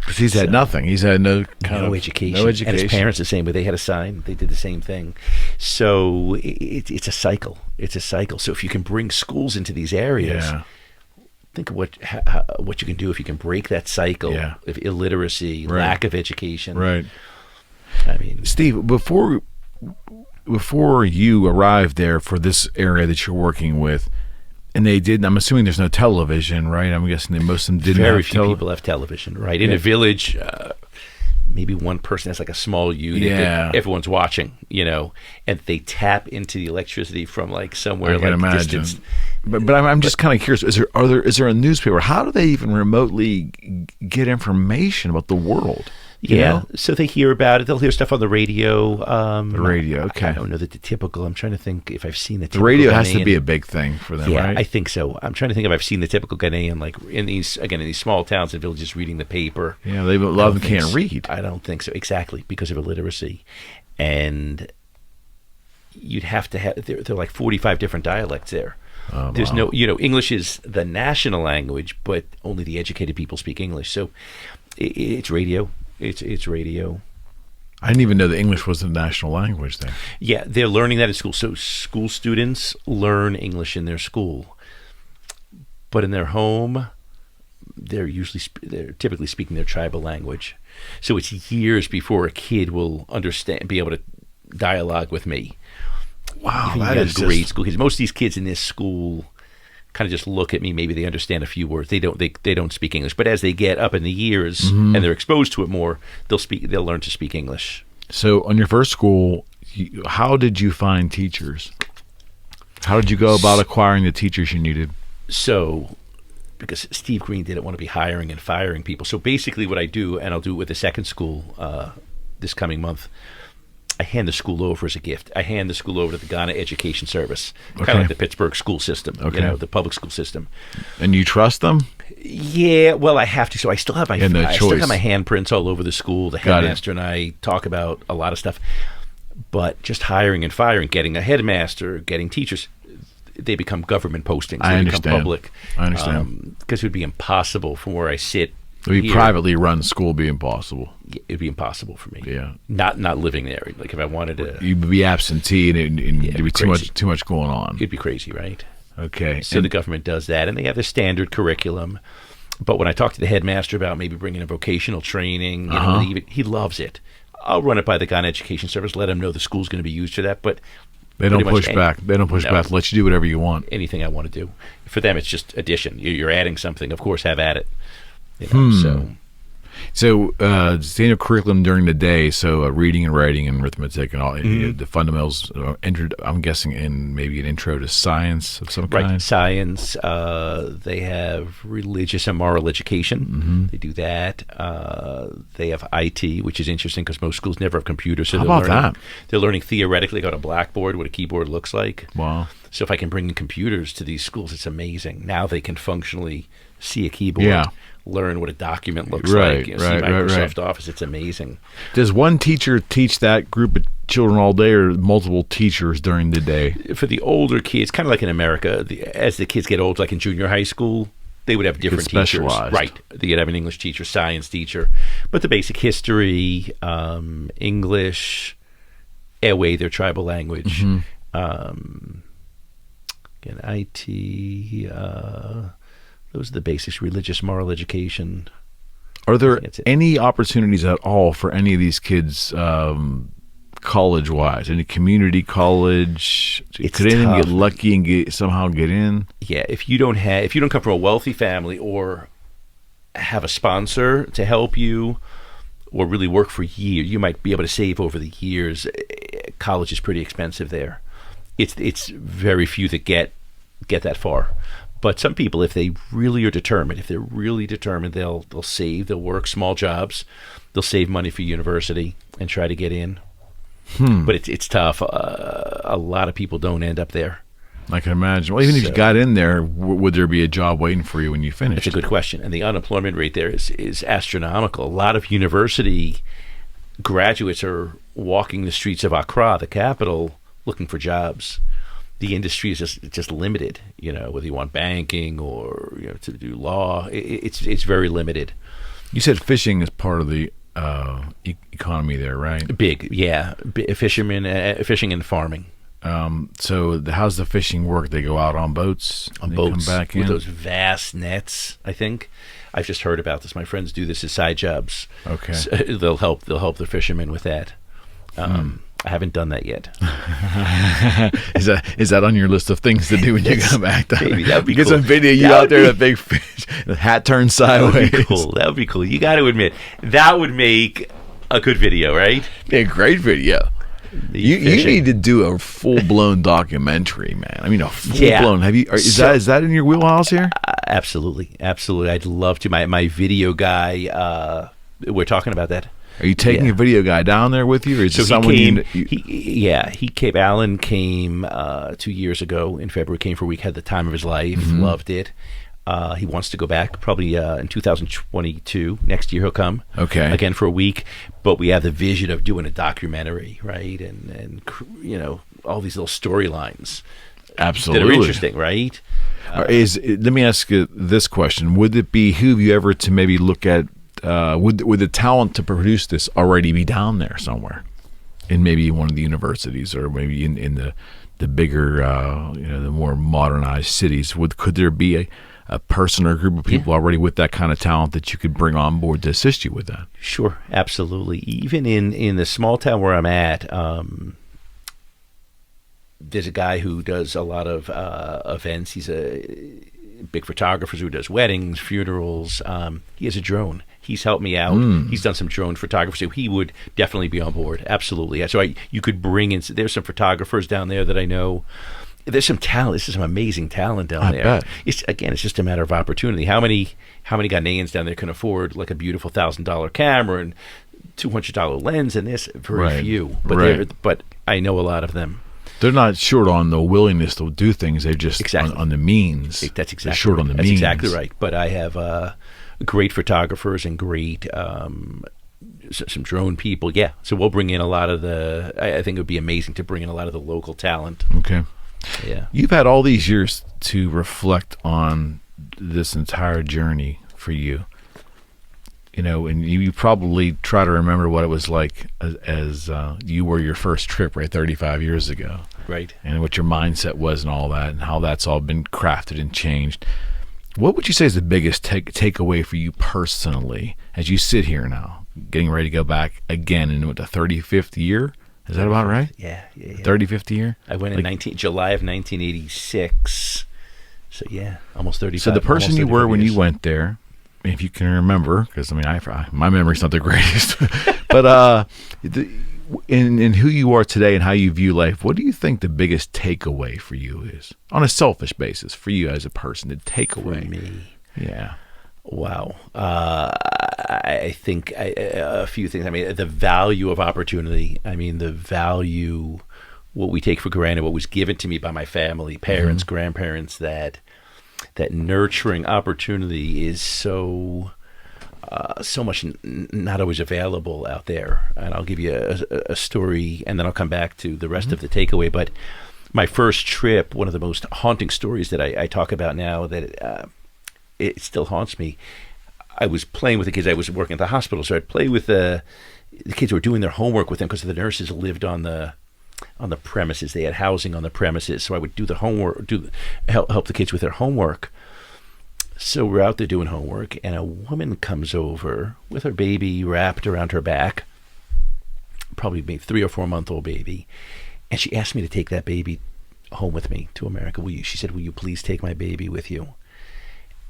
Because he's had nothing. He's had no education. And his parents the same way. They had a sign. They did the same thing. So it's a cycle. It's a cycle. So if you can bring schools into these areas, think of what you can do if you can break that cycle of illiteracy, lack of education. Right. I mean, Steve, before you arrived there for this area that you're working with, and I'm assuming there's no television, right? I'm guessing that most of them didn't have very few people have television, right? In a village, maybe one person has like a small unit that everyone's watching, and they tap into the electricity from like somewhere like distance. But I'm just kind of curious. Is there a newspaper? How do they even remotely get information about the world? So they hear about it. They'll hear stuff on the radio. The radio, okay. I don't know that the typical. I'm trying to think if I've seen the typical. The radio has Ghanaian. to be a big thing for them, right? I think so. I'm trying to think if I've seen the typical Ghanaian, like in these small towns and villages, reading the paper. Yeah, a lot of them can't read. I don't think so. Exactly, because of illiteracy. And you'd have to have, there are like 45 different dialects there. There's no, English is the national language, but only the educated people speak English. So it's radio. It's radio. I didn't even know that English was the national language there. Yeah, they're learning that in school. So school students learn English in their school, but in their home, they're typically speaking their tribal language. So it's years before a kid will be able to dialogue with me. Wow, even that is grade school kids. Most of these kids in this school kind of just look at me. Maybe they understand a few words. They don't speak English. But as they get up in the years and they're exposed to it more, they'll learn to speak English. So on your first school, how did you find teachers? How did you go about acquiring the teachers you needed? So, because Steve Green didn't want to be hiring and firing people. So basically what I do, and I'll do it with the second school this coming month, I hand the school over as a gift. I hand the school over to the Ghana Education Service, kind of like the Pittsburgh school system, the public school system. And you trust them? Yeah, well, I have to. So I still have my still have my handprints all over the school. The headmaster and I talk about a lot of stuff. But just hiring and firing, getting a headmaster, getting teachers, they become government postings. They become public. I understand. Because it would be impossible from where I sit. It would be privately run school would be impossible. It'd be impossible for me. Yeah. Not living there. Like if I wanted to, you'd be absentee and there'd be too much going on. It'd be crazy, right? Okay. So the government does that, and they have the standard curriculum. But when I talk to the headmaster about maybe bringing in vocational training, he loves it. I'll run it by the Ghana Education Service, let him know the school's going to be used for that, but they don't push back. They don't push back. Let you do whatever you want. Anything I want to do. For them, it's just addition. You're adding something. Of course, have at it. So standard curriculum during the day, so reading and writing and arithmetic and all the fundamentals entered, I'm guessing, in maybe an intro to science of some kind. Right, science. They have religious and moral education. They do that. They have IT, which is interesting because most schools never have computers. So How about that? They're learning theoretically on a blackboard what a keyboard looks like. Wow. So if I can bring in computers to these schools, it's amazing. Now they can functionally see a keyboard, Yeah. learn what a document looks Right, like, see right, Microsoft right. Office. It's amazing. Does one teacher teach that group of children all day, or multiple teachers during the day? For the older kids, kind of like in America, as the kids get older, like in junior high school, they would have different teachers. specialized. Right. They could have an English teacher, science teacher. But the basic history, English, Ewe, their tribal language, again, IT, those are the basics, religious, moral education. Are there That's it. any opportunities at all for any of these kids, college-wise? Any community college? It's Could anyone tough. get lucky and somehow get in? Yeah, if you don't come from a wealthy family or have a sponsor to help you or really work for years, you might be able to save over the years. College is pretty expensive there. It's very few that get that far. But some people, if they really are determined, they'll save, they'll work small jobs, they'll save money for university and try to get in. But it's tough. A lot of people don't end up there. I can imagine. Well, even if you got in there, would there be a job waiting for you when you finish? That's a good question. And the unemployment rate there is astronomical. A lot of university graduates are walking the streets of Accra, the capital, looking for jobs. The industry is just limited, whether you want banking or to do law. It's very limited. You said fishing is part of the economy there, right? Big, yeah. Fishing and farming. So how's the fishing work? They go out on boats? On and they boats come back in? with those vast nets, I think. I've just heard about this. My friends do this as side jobs. Okay. So they'll help the fishermen with that. I haven't done that yet. Is that on your list of things to do when you come back? Maybe that'd be Get cool. some video of you That out would there be- with a big fish, the hat turned That would sideways. be cool. That would be cool. You got to admit, that would make a good video, right? Yeah, great video. You fishing. need to do a full blown documentary, man. I mean, a full Yeah. blown. Is that in your wheelhouse here? Absolutely. I'd love to. My video guy, we're talking about that. Are you taking Yeah. a video guy down there with you, or is So it someone he came. you He came. Alan came 2 years ago in February. Came for a week. Had the time of his life. Mm-hmm. Loved it. He wants to go back probably in 2022. Next year he'll come. Okay. Again for a week. But we have the vision of doing a documentary, right? And all these little storylines absolutely that are interesting, right? Let me ask you this question: would it behoove you ever to maybe look at would the talent to produce this already be down there somewhere, in maybe one of the universities, or maybe in the bigger the more modernized cities? Could there be a person or a group of people already with that kind of talent that you could bring on board to assist you with that? Sure, absolutely. Even in the small town where I'm at, there's a guy who does a lot of events. He's a big photographer who does weddings, funerals. He has a drone. He's helped me out. He's done some drone photography, so he would definitely be on board. Absolutely. So you could bring in. There's some photographers down there that I know. There's some talent. There's some amazing talent down I there. bet. It's just a matter of opportunity. How many Ghanaians down there can afford like a beautiful $1,000 camera and $200 lens and this? Very Right. few. Right. But I know a lot of them. They're not short on the willingness to do things. They're just Exactly. on the means. That's exactly They're short right. on the That's means. exactly right. But I have great photographers and great some drone people. Yeah. So we'll bring in a lot of I think it would be amazing to bring in a lot of the local talent. Okay. Yeah. You've had all these years to reflect on this entire journey for you. And you probably try to remember what it was like as you were your first trip, right, 35 years ago. Right. And what your mindset was and all that, and how that's all been crafted and changed. What would you say is the biggest takeaway for you personally as you sit here now, getting ready to go back again in the 35th year? Is that about right? Yeah. 35th year? I went in July of 1986. So yeah, almost 35. So the person almost you were 35 when years. you went there, if you can remember, because my memory's not the greatest, but in who you are today and how you view life, what do you think the biggest takeaway for you is, on a selfish basis, for you as a person? The takeaway. For me. Yeah. Wow. I think a few things. I mean, the value of opportunity. I mean, the value, what we take for granted, what was given to me by my family, parents, grandparents, that that nurturing opportunity is so much not always available out there. And I'll give you a story, and then I'll come back to the rest of the takeaway. But my first trip, one of the most haunting stories that I talk about now, that it still haunts me. I was playing with the kids. I was working at the hospital, so I'd play with the kids who were doing their homework with them, because the nurses lived on the premises. They had housing on the premises, so I would do the homework, help the kids with their homework. So we're out there doing homework, and a woman comes over with her baby wrapped around her back, probably maybe 3 or 4 month old baby, and she asked me to take that baby home with me to America. She said, "Will you please take my baby with you?"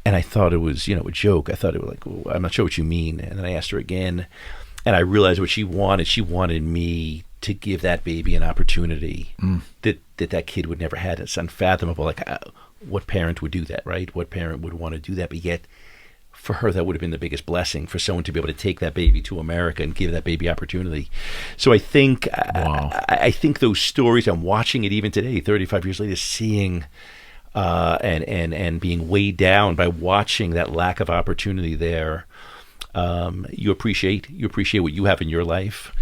And I thought it was, a joke. I thought it was like, well, I'm not sure what you mean. And then I asked her again, and I realized what she wanted. She wanted me to give that baby an opportunity that kid would never had. It's unfathomable. Like, what parent would do that, right? What parent would want to do that? But yet, for her, that would have been the biggest blessing, for someone to be able to take that baby to America and give that baby opportunity. So I think, I think those stories, I'm watching it even today, 35 years later, seeing and being weighed down by watching that lack of opportunity there. You appreciate what you have in your life,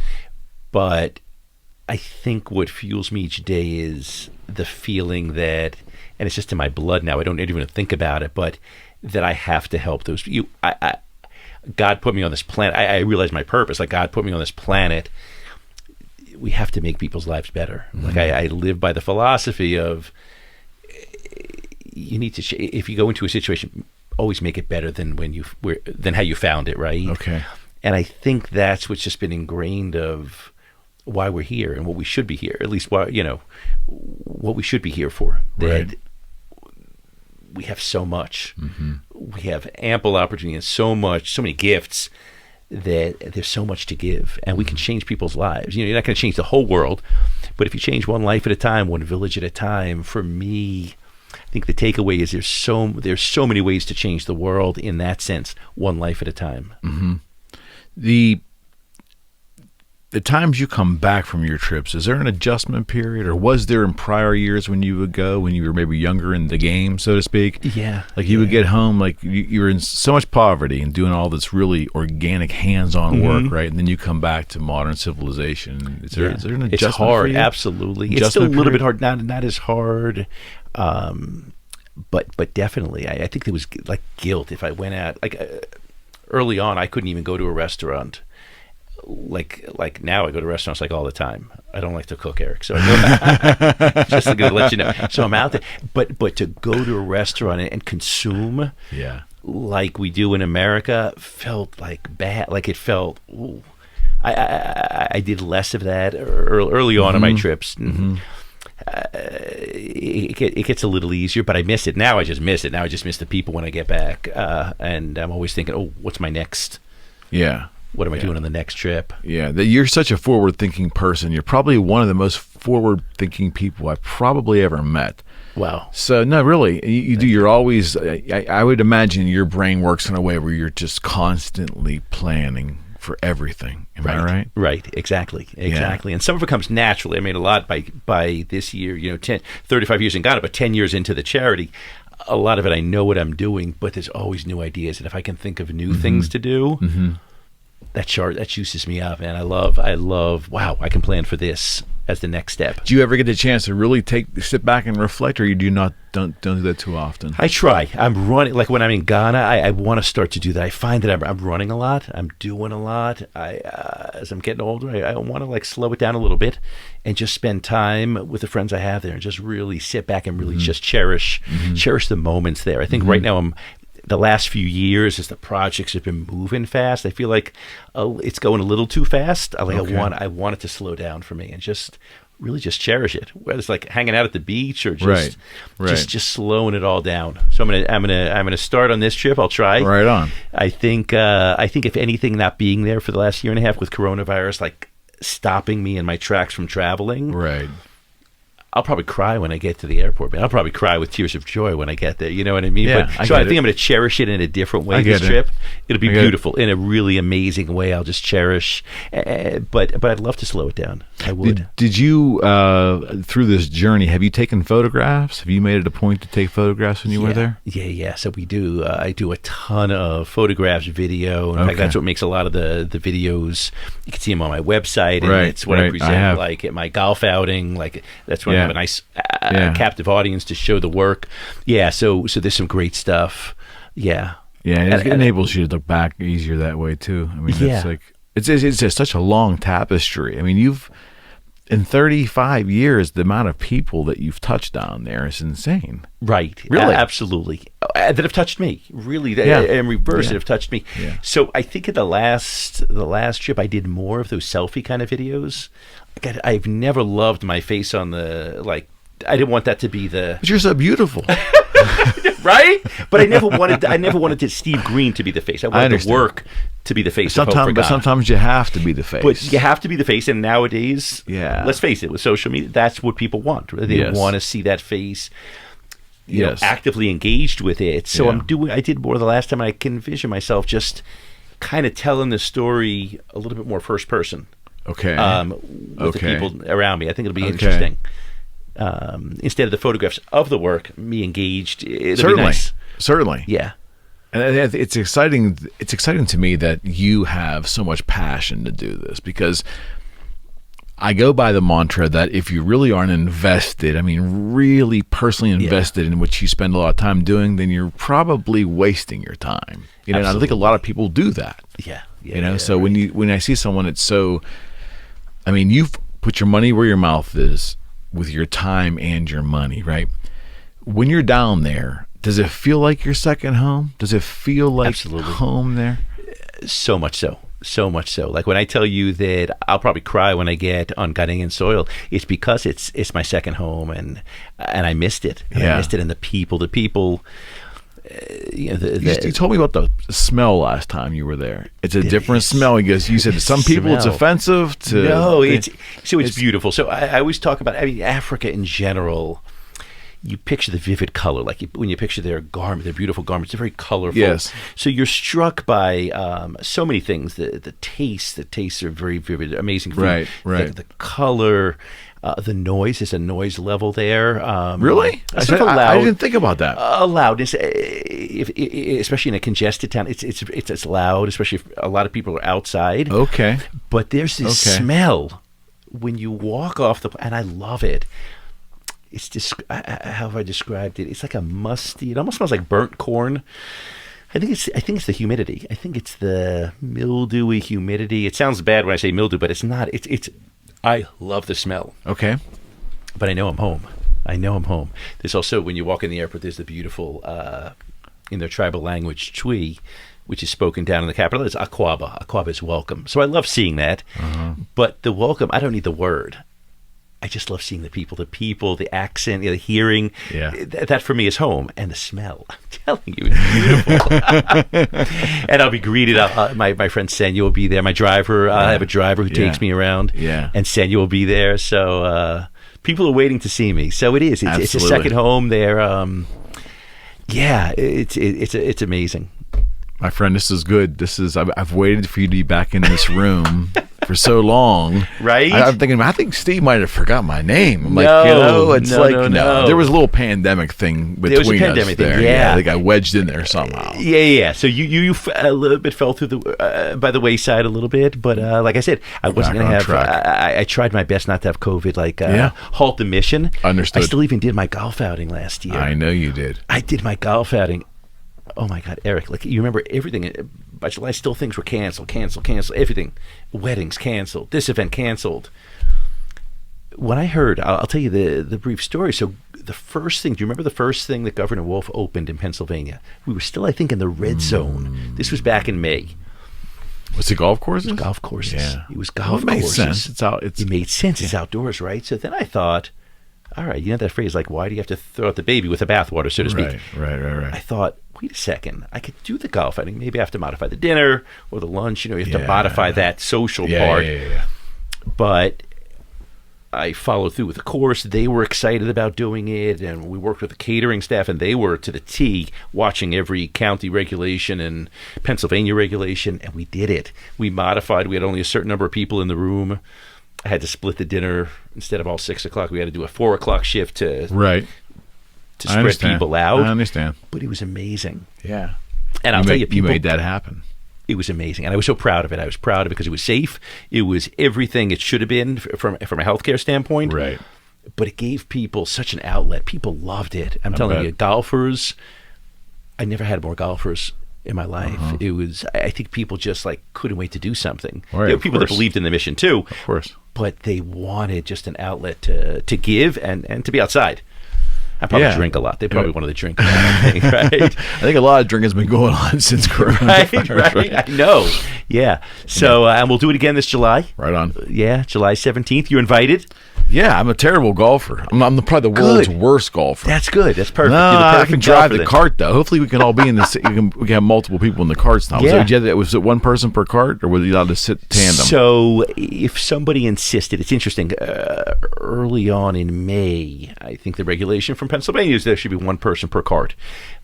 but I think what fuels me each day is the feeling that, and it's just in my blood now, I don't even think about it, but that I have to help those. God put me on this planet. I realize my purpose. Like, God put me on this planet. We have to make people's lives better. Like, I live by the philosophy of, you need to, if you go into a situation, always make it better than than how you found it, right? Okay. And I think that's what's just been ingrained of why we're here and what we should be here, at least what we should be here for. That we have so much. We have ample opportunity and so many gifts, that there's so much to give, and we can change people's lives. You're not going to change the whole world, but if you change one life at a time, one village at a time, for me, I think the takeaway is there's so many ways to change the world in that sense, one life at a time. The times you come back from your trips, is there an adjustment period, or was there in prior years when you would go, when you were maybe younger in the game, so to speak? Yeah. Like, you would get home, like you were in so much poverty and doing all this really organic hands-on work, right? And then you come back to modern civilization. Is there an adjustment? It's hard, for you? Absolutely. It's still a little bit hard, not as hard, but definitely. I think there was like guilt if I went out. Like, early on, I couldn't even go to a restaurant. Like now I go to restaurants like all the time. I don't like to cook, Eric, so just to let you know. So I'm out there, but to go to a restaurant and consume, like we do in America, felt like bad. Like, it felt. Ooh. I did less of that early on in my trips. It gets a little easier, but I miss it now. I just miss it now. I just miss the people when I get back, and I'm always thinking, oh, what's my next? What am I doing on the next trip? Yeah, that you're such a forward-thinking person. You're probably one of the most forward-thinking people I've probably ever met. Wow. So, no, really, you do. You're always, I would imagine your brain works in a way where you're just constantly planning for everything. Am I right? Right, exactly. And some of it comes naturally. I mean, a lot by this year, 35 years in Ghana, but 10 years into the charity, a lot of it I know what I'm doing, but there's always new ideas. And if I can think of new things to do, that juices me up, and I love, wow, I can plan for this as the next step. Do you ever get a chance to really sit back and reflect, or you don't do that too often? I try. I'm running, like when I'm in Ghana, I want to start to do that. I find that I'm running a lot. I'm doing a lot. As I'm getting older, I want to slow it down a little bit and just spend time with the friends I have there and just really sit back and really just cherish the moments there. I think right now the last few years, as the projects have been moving fast, I feel like it's going a little too fast. I want it to slow down for me and just really just cherish it. Whether it's like hanging out at the beach or just slowing it all down. So I'm gonna start on this trip. I'll try. Right on. I think if anything, not being there for the last year and a half with coronavirus, like stopping me in my tracks from traveling. Right. I'll probably cry when I get to the airport, man. I'll probably cry with tears of joy when I get there. You know what I mean? Yeah, But, I so I get think it. I'm going to cherish it in a different way I this get it. trip. It'll be I get it. beautiful in a really amazing way. I'll just cherish. But I'd love to slow it down. I would. Did you, through this journey, have you taken photographs? Have you made it a point to take photographs when you were there? Yeah. So we do. I do a ton of photographs, video. In fact, that's what makes a lot of the videos. You can see them on my website, and it's what I present like at my golf outing. Like that's when I have a nice captive audience to show the work. Yeah. So there's some great stuff. Yeah. Yeah, and it enables you to look back easier that way too. I mean, it's like it's just such a long tapestry. I mean, you've in 35 years, the amount of people that you've touched down there is insane. Right. Really? Absolutely. That have touched me. Really. In reverse, that have touched me. Yeah. So I think at the last trip, I did more of those selfie kind of videos. I've never loved my face on the, like, I didn't want that to be the... But you're so beautiful. Right? But I never wanted Steve Green to be the face. I wanted the work to be the face of Hope for God. But sometimes you have to be the face. But you have to be the face, and nowadays, let's face it, with social media, that's what people want. They want to see that face, you know, actively engaged with it. So I did more the last time, and I can envision myself just kind of telling the story a little bit more first person. Okay. With the people around me. I think it'll be interesting. Instead of the photographs of the work, me engaged. It'll be nice. Certainly. Yeah. And it's exciting. It's exciting to me that you have so much passion to do this, because I go by the mantra that if you really aren't invested, I mean, really personally invested in what you spend a lot of time doing, then you're probably wasting your time. You know, and I think a lot of people do that. Yeah. You know, so when I see someone that's so, I mean, you've put your money where your mouth is with your time and your money, right? When you're down there, does it feel like your second home? Does it feel like home there? So much so. So much so. Like when I tell you that I'll probably cry when I get on Gutting and Soil, it's because it's my second home, and I missed it. And I missed it, and the people. You know, you told me about the smell last time you were there. It's a different smell. Because you said to some people it's offensive. It's beautiful. So I always talk about, I mean, Africa in general. You picture the vivid color, like when you picture their beautiful garments. They're very colorful. Yes. So you're struck by so many things. The tastes are very vivid, amazing food. Right. The color. The noise is a noise level there. Really? I didn't think about that. Loudness, especially in a congested town, it's loud, especially if a lot of people are outside. Okay. But there's this smell when you walk off and I love it. It's just, how have I described it? It's like a musty. It almost smells like burnt corn. I think it's the humidity. I think it's the mildewy humidity. It sounds bad when I say mildew, but it's not. It's. I love the smell. Okay. But I know I'm home. There's also, when you walk in the airport, there's the beautiful, in their tribal language, Twi, which is spoken down in the capital. It's Akwaba. Akwaba is welcome. So I love seeing that. But the welcome, I don't need the word. I just love seeing the people, the accent, the hearing. Yeah. That for me is home. And the smell, I'm telling you, it's beautiful. And I'll be greeted. My friend Senya will be there. My driver, I have a driver who takes me around. Yeah. And Senya will be there. So people are waiting to see me. So it is. It's a second home there. It's amazing. My friend, this is good. I've waited for you to be back in this room for so long. Right? I'm thinking, I think Steve might have forgot my name. I'm No. There was a little pandemic thing between us there. Yeah. They got wedged in there somehow. Yeah. So you a little bit fell through by the wayside a little bit, but like I said, I wasn't going to have. I tried my best not to have COVID. Halt the mission. Understood. I still even did my golf outing last year. I know you did. I did my golf outing. Oh my God, Eric! Like, you remember everything. By July, still things were canceled. Everything, weddings canceled. This event canceled. When I heard, I'll tell you the brief story. So the first thing, do you remember the first thing that Governor Wolf opened in Pennsylvania? We were still, I think, in the red zone. This was back in May. Was it golf courses? Golf courses. Yeah. It was golf courses. It made sense. It made sense. It's outdoors, right? So then I thought, all right, you know that phrase, like, why do you have to throw out the baby with the bathwater, so to speak? Right. I thought, wait a second, I could do the golf outing. Maybe I have to modify the dinner or the lunch. You have to modify that social part. Yeah. But I followed through with the course. They were excited about doing it, and we worked with the catering staff, and they were to the T watching every county regulation and Pennsylvania regulation, and we did it. We modified. We had only a certain number of people in the room. I had to split the dinner. Instead of all 6 o'clock, we had to do a 4 o'clock shift to spread people out. I understand. But it was amazing. Yeah. And I'll tell you, people, you made that happen. It was amazing, and I was so proud of it. I was proud of it because it was safe. It was everything it should have been from a healthcare standpoint. Right. But it gave people such an outlet. People loved it. I'm telling you, golfers. I never had more golfers in my life. It was. I think people just like couldn't wait to do something. Right, there were people that believed in the mission too. Of course. But they wanted just an outlet to give and to be outside. I probably drink a lot. They probably wanted to drink a lot, I think, right? I think a lot of drinking has been going on since Corona. Right. I know. Yeah. So, and we'll do it again this July. Right on. Yeah, July 17th. You're invited. Yeah, I'm a terrible golfer. I'm probably the world's worst golfer. That's good. That's perfect. No, You're the perfect I can drive the golfer cart, though. Hopefully we can all be in this. We can have multiple people in the carts now. Yeah. Was it one person per cart, or was you allowed to sit tandem? So if somebody insisted, it's interesting, early on in May, I think the regulation from Pennsylvania is there should be one person per cart.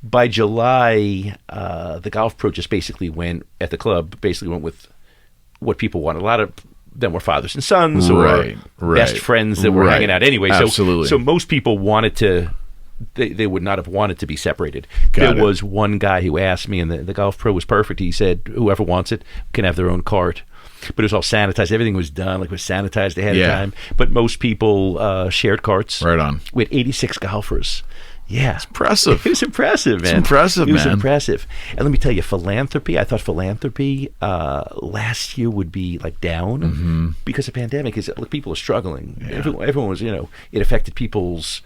By July, the golf pro just basically went with what people want. A lot of them were fathers and sons or best friends that were hanging out anyway. Absolutely. So most people wanted to, they would not have wanted to be separated. Got it. Was one guy who asked me, and the golf pro was perfect. He said, whoever wants it can have their own cart. But it was all sanitized. Everything was done. Like it was sanitized ahead of time. But most people shared carts. Right on. We had 86 golfers. Yeah. It's impressive. It was impressive, man. It's impressive, It was man. impressive. And let me tell you, philanthropy, I thought philanthropy last year would be like down because the pandemic look, people are struggling. Yeah. Everyone was, it affected people's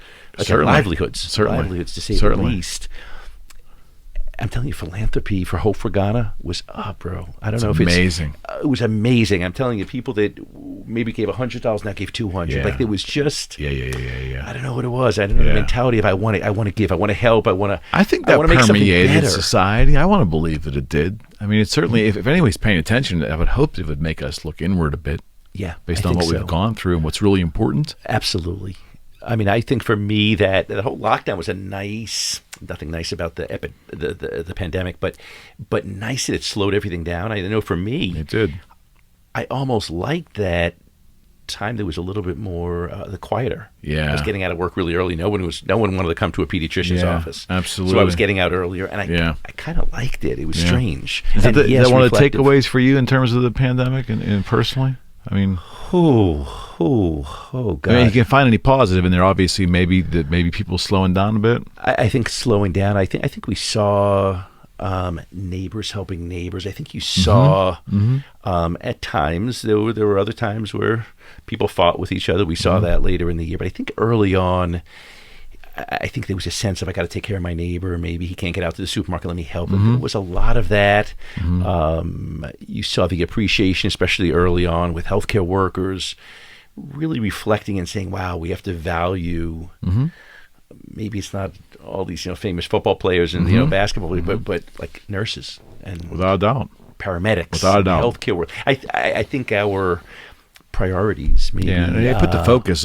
livelihoods. Livelihoods, to say the least. I'm telling you, philanthropy for Hope for Ghana was up, bro. I don't know if amazing. It was amazing. I'm telling you, people that maybe gave $100 now gave $200. Yeah. Like it was just. Yeah. I don't know what it was. I don't know the mentality of I want to give. I want to help. I think that permeated society. I want to believe that it did. I mean, it's certainly if anybody's paying attention, I would hope it would make us look inward a bit. Yeah, based on what we've gone through and what's really important. Absolutely. I mean, I think for me that the whole lockdown was nothing nice about the pandemic, but nice that it slowed everything down. I know for me, it did. I almost liked that time that was a little bit more the quieter. Yeah, I was getting out of work really early. No one wanted to come to a pediatrician's office. Absolutely. So I was getting out earlier, and I kind of liked it. It was strange. Is that one of the takeaways for you in terms of the pandemic and personally? I mean, God! I mean, you can find any positive in there. Obviously, maybe people slowing down a bit. I think slowing down. I think we saw neighbors helping neighbors. I think you saw at times there were other times where people fought with each other. We saw that later in the year, but I think early on, I think there was a sense of I got to take care of my neighbor. Maybe he can't get out to the supermarket. Let me help him. There was a lot of that. You saw the appreciation, especially early on, with healthcare workers really reflecting and saying, "Wow, we have to value." Maybe it's not all these famous football players and basketball, but like nurses and without a doubt, paramedics, without a doubt, healthcare work. I think our priorities maybe they put the focus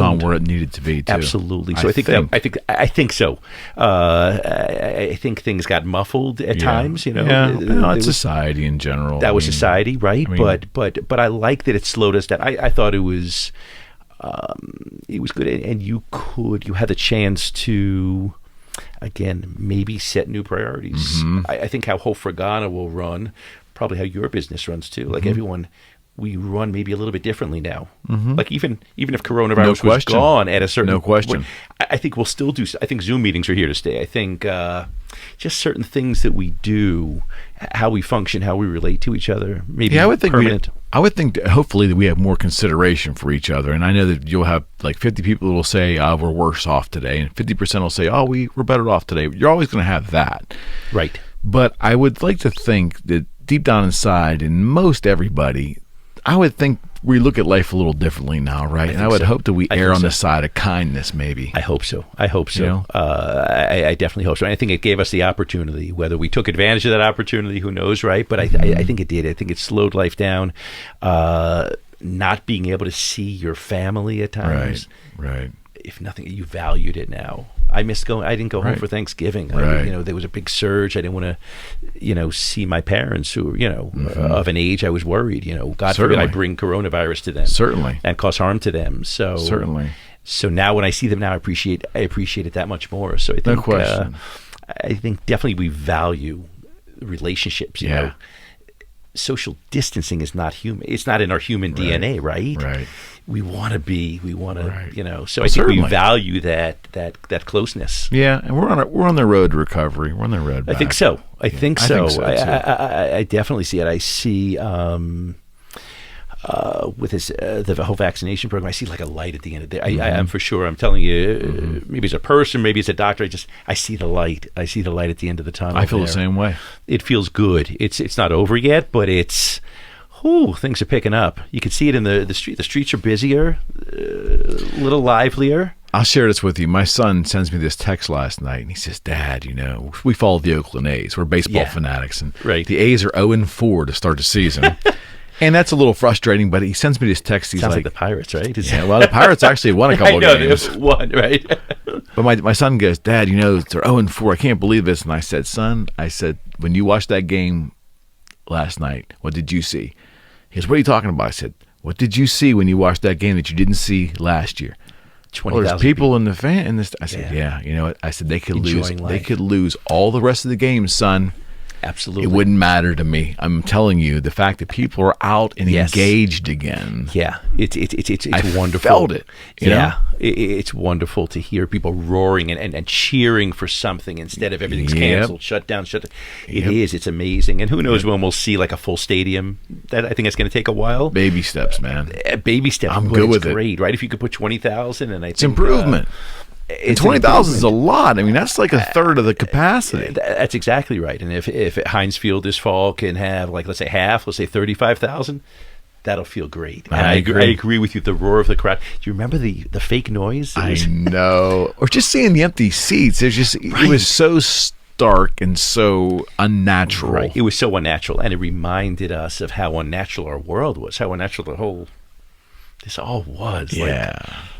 on where it needed to be too. Absolutely. So I think so. I think things got muffled at times. It's society in general. That was society, right? But I like that it slowed us down. I thought it was good, and you had the chance to again maybe set new priorities. I think how Hope for Ghana will run, probably how your business runs too. Like everyone. We run maybe a little bit differently now. Like even if coronavirus was gone at a certain point, I think we'll still do. I think Zoom meetings are here to stay. I think just certain things that we do, how we function, how we relate to each other. Maybe I would think permanent. I would think hopefully that we have more consideration for each other. And I know that you'll have like 50 people that will say we're worse off today, and 50% will say we're better off today. You're always going to have that, right? But I would like to think that deep down inside, in most everybody, I would think we look at life a little differently now, right? And I would hope that we err on the side of kindness, maybe. I hope so. I definitely hope so. And I think it gave us the opportunity. Whether we took advantage of that opportunity, who knows, right? But I think it did. I think it slowed life down. not being able to see your family at times. Right. If nothing, you valued it now. I missed going. I didn't go home for Thanksgiving. Right. There was a big surge. I didn't want to, see my parents who were, of an age I was worried. God forbid I bring coronavirus to them. Certainly. And cause harm to them. So certainly. So now when I see them now, I appreciate it that much more. So I think, no question. I think definitely we value relationships. You know, social distancing is not human. It's not in our human DNA, right? Right. We want to, Right. So I think we value that closeness. Yeah, and we're on the road to recovery. We're on the road back. I think so. I think so. too. I definitely see it. I see with this the whole vaccination program, I see like a light at the end of it. I'm for sure. I'm telling you, maybe it's a person, maybe it's a doctor. I see the light. I see the light at the end of the tunnel. I feel the same way. It feels good. It's not over yet, but it's. Things are picking up. You can see it in the street. The streets are busier, a little livelier. I'll share this with you. My son sends me this text last night, and he says, "Dad, we follow the Oakland A's. We're baseball fanatics, and the A's are 0-4 to start the season." And that's a little frustrating, but he sends me this text. He's Sounds like the Pirates, right? Yeah, well, the Pirates actually won a couple of games. Won, right? But my son goes, "Dad, they're 0-4. I can't believe this." And I said, "Son, when you watched that game last night, what did you see?" He goes, "What are you talking about?" I said, "What did you see when you watched that game that you didn't see last year?" 20,000 there's people in the fan in this. I said, "Yeah, you know what?" I said, "They could lose. Enjoying life. They could lose all the rest of the games, son. Absolutely. It wouldn't matter to me. I'm telling you, the fact that people are out and engaged again. Yeah, it's wonderful. I felt it. You know? It's wonderful to hear people roaring and cheering for something instead of everything's canceled, shut down. It is. It's amazing. And who knows when we'll see like a full stadium. I think it's going to take a while. Baby steps, man. Baby steps. I'm good with it. Great, right? If you could put 20,000, and it's improvement. And 20,000 is a lot. I mean, that's like a third of the capacity. That's exactly right. And if Heinz Field this fall can have, like, let's say half, let's say 35,000, that'll feel great. And I agree with you. The roar of the crowd. Do you remember the fake noise? I know. Or just seeing the empty seats. It was so stark and so unnatural. Right. It was so unnatural, and it reminded us of how unnatural our world was. How unnatural this all was. Yeah.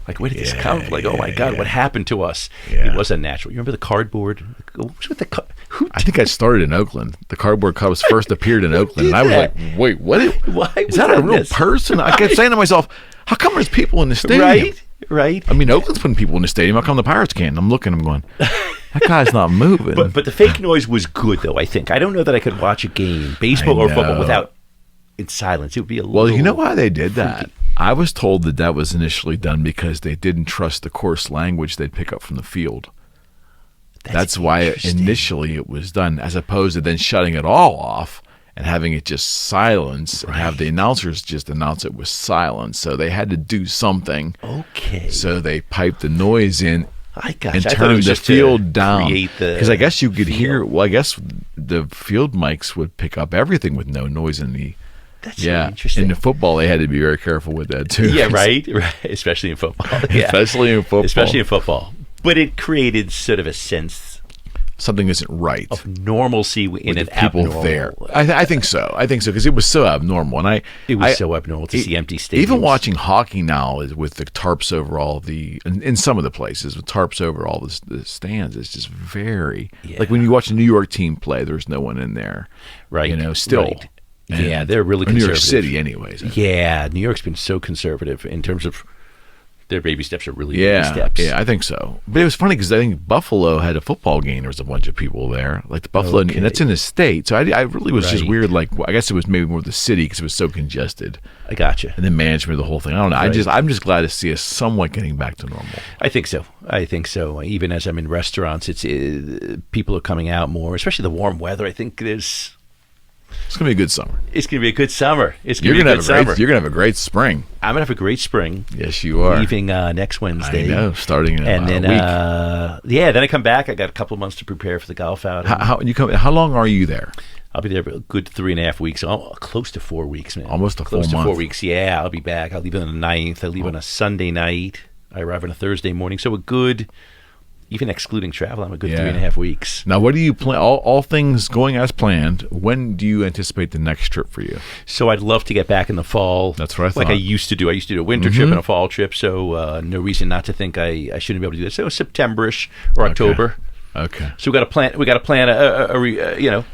Like, where did this come from? Like, oh my God, what happened to us? It was unnatural. You remember the cardboard? What was with the I think I started in Oakland. The Cardboard Cubs first appeared in Oakland, and I was like, "Wait, what? Is that a real person?" I kept saying to myself, "How come there's people in the stadium?" Right. I mean, Oakland's putting people in the stadium. How come the Pirates can't? I'm looking. I'm going, that guy's not moving. But the fake noise was good, though. I think I don't know that I could watch a game, baseball or football, without in silence. It would be a little. Well, you know why they did that? I was told that was initially done because they didn't trust the coarse language they'd pick up from the field. That's why initially it was done, as opposed to then shutting it all off and having it just silence and have the announcers just announce it with silence. So they had to do something. Okay. So they piped the noise in and I turned the field down. Because I guess you could hear, I guess the field mics would pick up everything with no noise in the... That's really interesting. In the football, they had to be very careful with that too. Yeah, right. Especially in football. Especially in football. But it created sort of a sense. Something isn't right. Of normalcy in an people abnormal. There. I think so. Because it was so abnormal. And it was so abnormal to see empty stadiums. Even watching hockey now is with the tarps over all in some of the places, with tarps over all the stands, it's just very... Like when you watch a New York team play, there's no one in there. Right. Still... Right. Yeah, they're really conservative. New York City, anyways. Yeah, New York's been so conservative in terms of their baby steps are really baby steps. Yeah, I think so. But it was funny because I think Buffalo had a football game. There was a bunch of people there, like the Buffalo, and that's in the state. So I really was just weird. Like, I guess it was maybe more the city because it was so congested. I gotcha. And then management of the whole thing. I don't know. Right. I'm just glad to see us somewhat getting back to normal. I think so. Even as I'm in restaurants, people are coming out more, especially the warm weather. I think it's going to be a good summer. It's going to be a good summer. You're going to have a great spring. I'm going to have a great spring. Yes, you are. Leaving next Wednesday. I know, starting in a week. Then I come back. I got a couple of months to prepare for the golf outing. How long are you there? I'll be there for a good 3.5 weeks. Close to 4 weeks, man. Almost a full month. Close to 4 weeks. Yeah, I'll be back. I'll leave on the 9th. I leave on a Sunday night. I arrive on a Thursday morning. So a good... even excluding travel, I'm a good 3.5 weeks. Now, what do you plan? All things going as planned. When do you anticipate the next trip for you? So I'd love to get back in the fall. That's what I thought. Like I used to do. I used to do a winter trip and a fall trip. So no reason not to think I shouldn't be able to do this. So September-ish or October. Okay. So we got to plan a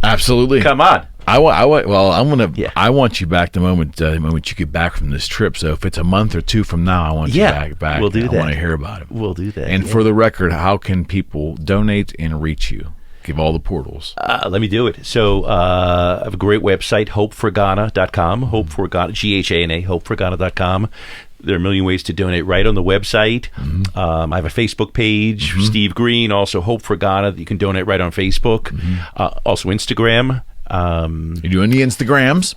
Absolutely. Come on. I want you back the moment you get back from this trip. So if it's a month or two from now, I want you back. We'll do that. I want to hear about it. We'll do that. And for the record, how can people donate and reach you? Give all the portals. Let me do it. So I have a great website, hopeforghana.com, Hope for Ghana, Ghana, hopeforghana.com. There are a million ways to donate right on the website. I have a Facebook page, Steve Green, also Hope for Ghana. You can donate right on Facebook. Also Instagram. You doing the Instagrams?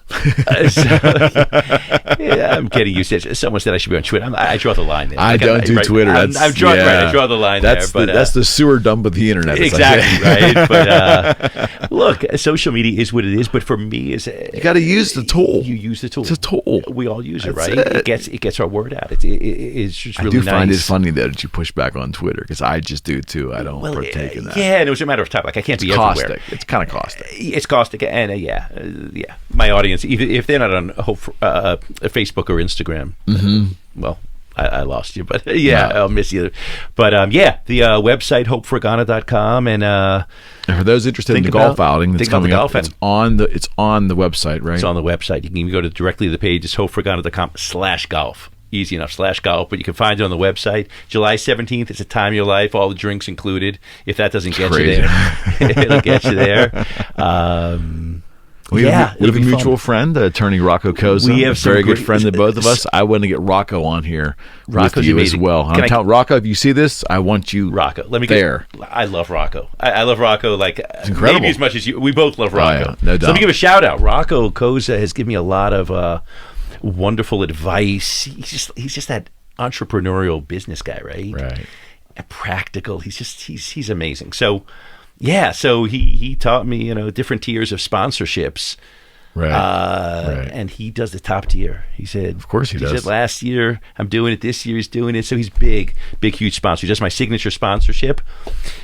I'm getting used to it. Someone said I should be on Twitter. I draw the line there. I don't do Twitter. I draw the line there. But that's the sewer dump of the internet. Exactly, right? But look, social media is what it is. But for me, you got to use the tool. You use the tool. It's a tool. We all use it, That's right? it. It gets our word out. It's just really nice. I do find it funny though that you push back on Twitter because I just do too. I don't partake in that. Yeah, and it was a matter of time. Like I can't be everywhere. It's kind of caustic. It's caustic, and my audience, even if they're not on Facebook or Instagram, well, I lost you, but I'll miss you. But the website hopeforghana.com, and for those interested in the golf outing that's coming up, it's on the website, right? It's on the website. You can go directly to the page. It's hopeforghana.com/golf. Easy enough, /golf, but you can find it on the website. July 17th, it's a time of your life, all the drinks included. If that doesn't get you there, it'll get you there. We have a mutual friend, attorney Rocco Koza. We have a very good friend of both of us. I want to get Rocco on here with you as well. I'm telling Rocco, if you see this, I want you there. I love Rocco. I love Rocco it's incredible. Maybe as much as you. We both love Rocco. Oh, yeah. No doubt. So let me give a shout out. Rocco Koza has given me a lot of wonderful advice. He's just that entrepreneurial business guy, right? Right. And practical. He's amazing. So he taught me, different tiers of sponsorships. Right. And he does the top tier. He said, of course he does. He said, last year I'm doing it. This year he's doing it. So he's big, huge sponsor. He does my signature sponsorship.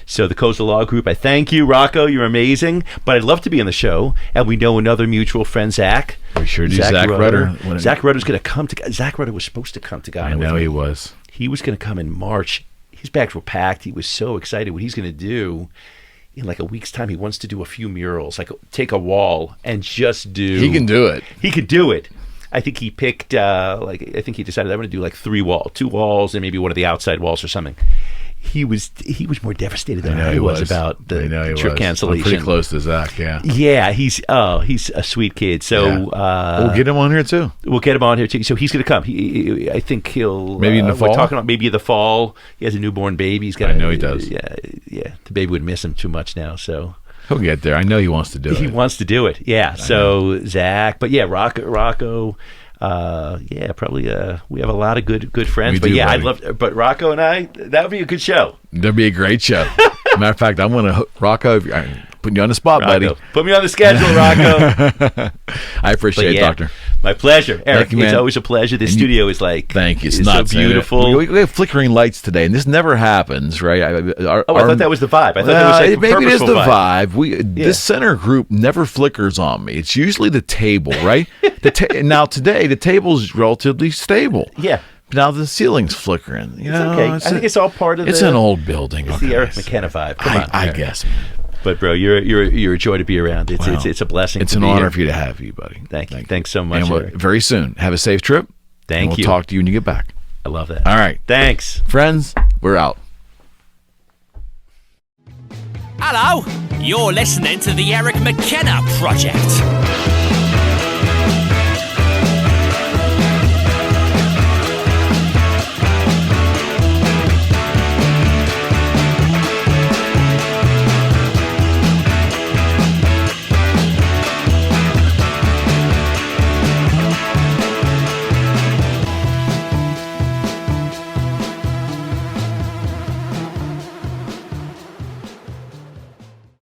So the Koza Law Group, I thank you, Rocco. You're amazing. But I'd love to be on the show. And we know another mutual friend, Zach. We sure do. Zach Rudder. Zach Rudder's going to come to. Zach Rudder was supposed to come to Ghana. I know he was. He was going to come in March. His bags were packed. He was so excited what he's going to do. In like a week's time, he wants to do a few murals, like take a wall and just do. He can do it. He could do it. I think he picked, I think he decided I'm going to do like 2 walls and maybe one of the outside walls or something. He was more devastated than I was about the trip cancellation. I'm pretty close to Zach, yeah. Yeah, he's a sweet kid. So we'll get him on here too. We'll get him on here too. So he's going to come. I think he'll maybe in the fall. We're talking about maybe in the fall. He has a newborn baby. He's got. I know he does. Yeah. The baby would miss him too much now. So he'll get there. I know he wants to do it. He wants to do it. Yeah. So Zach, but Rocco. Probably. We have a lot of good friends. I'd love. But Rocco and I, that would be a good show. That'd be a great show. Matter of fact, I'm going to Rocco. Putting you on the spot, Rocco, buddy. Put me on the schedule, Rocco. I appreciate it, Doctor. My pleasher, Eric. You, it's always a pleasure. The studio is like. Thank you. It's so beautiful. We have flickering lights today, and this never happens, right? I thought that was the vibe. I thought that was like maybe it is the vibe. This center group never flickers on me. It's usually the table, right? Now today, the table's relatively stable. Yeah. Now the ceiling's flickering. It's okay. I think it's all part of It's an old building. It's the Eric McKenna vibe. Come on, I guess. But bro, you're a joy to be around. It's a blessing. It's an honor for you to have you, buddy. Thank you. Thanks so much. And very soon, have a safe trip. Thank you. We'll talk to you when you get back. I love that. All right. Thanks, friends. We're out. Hello. You're listening to the Eric McKenna Project.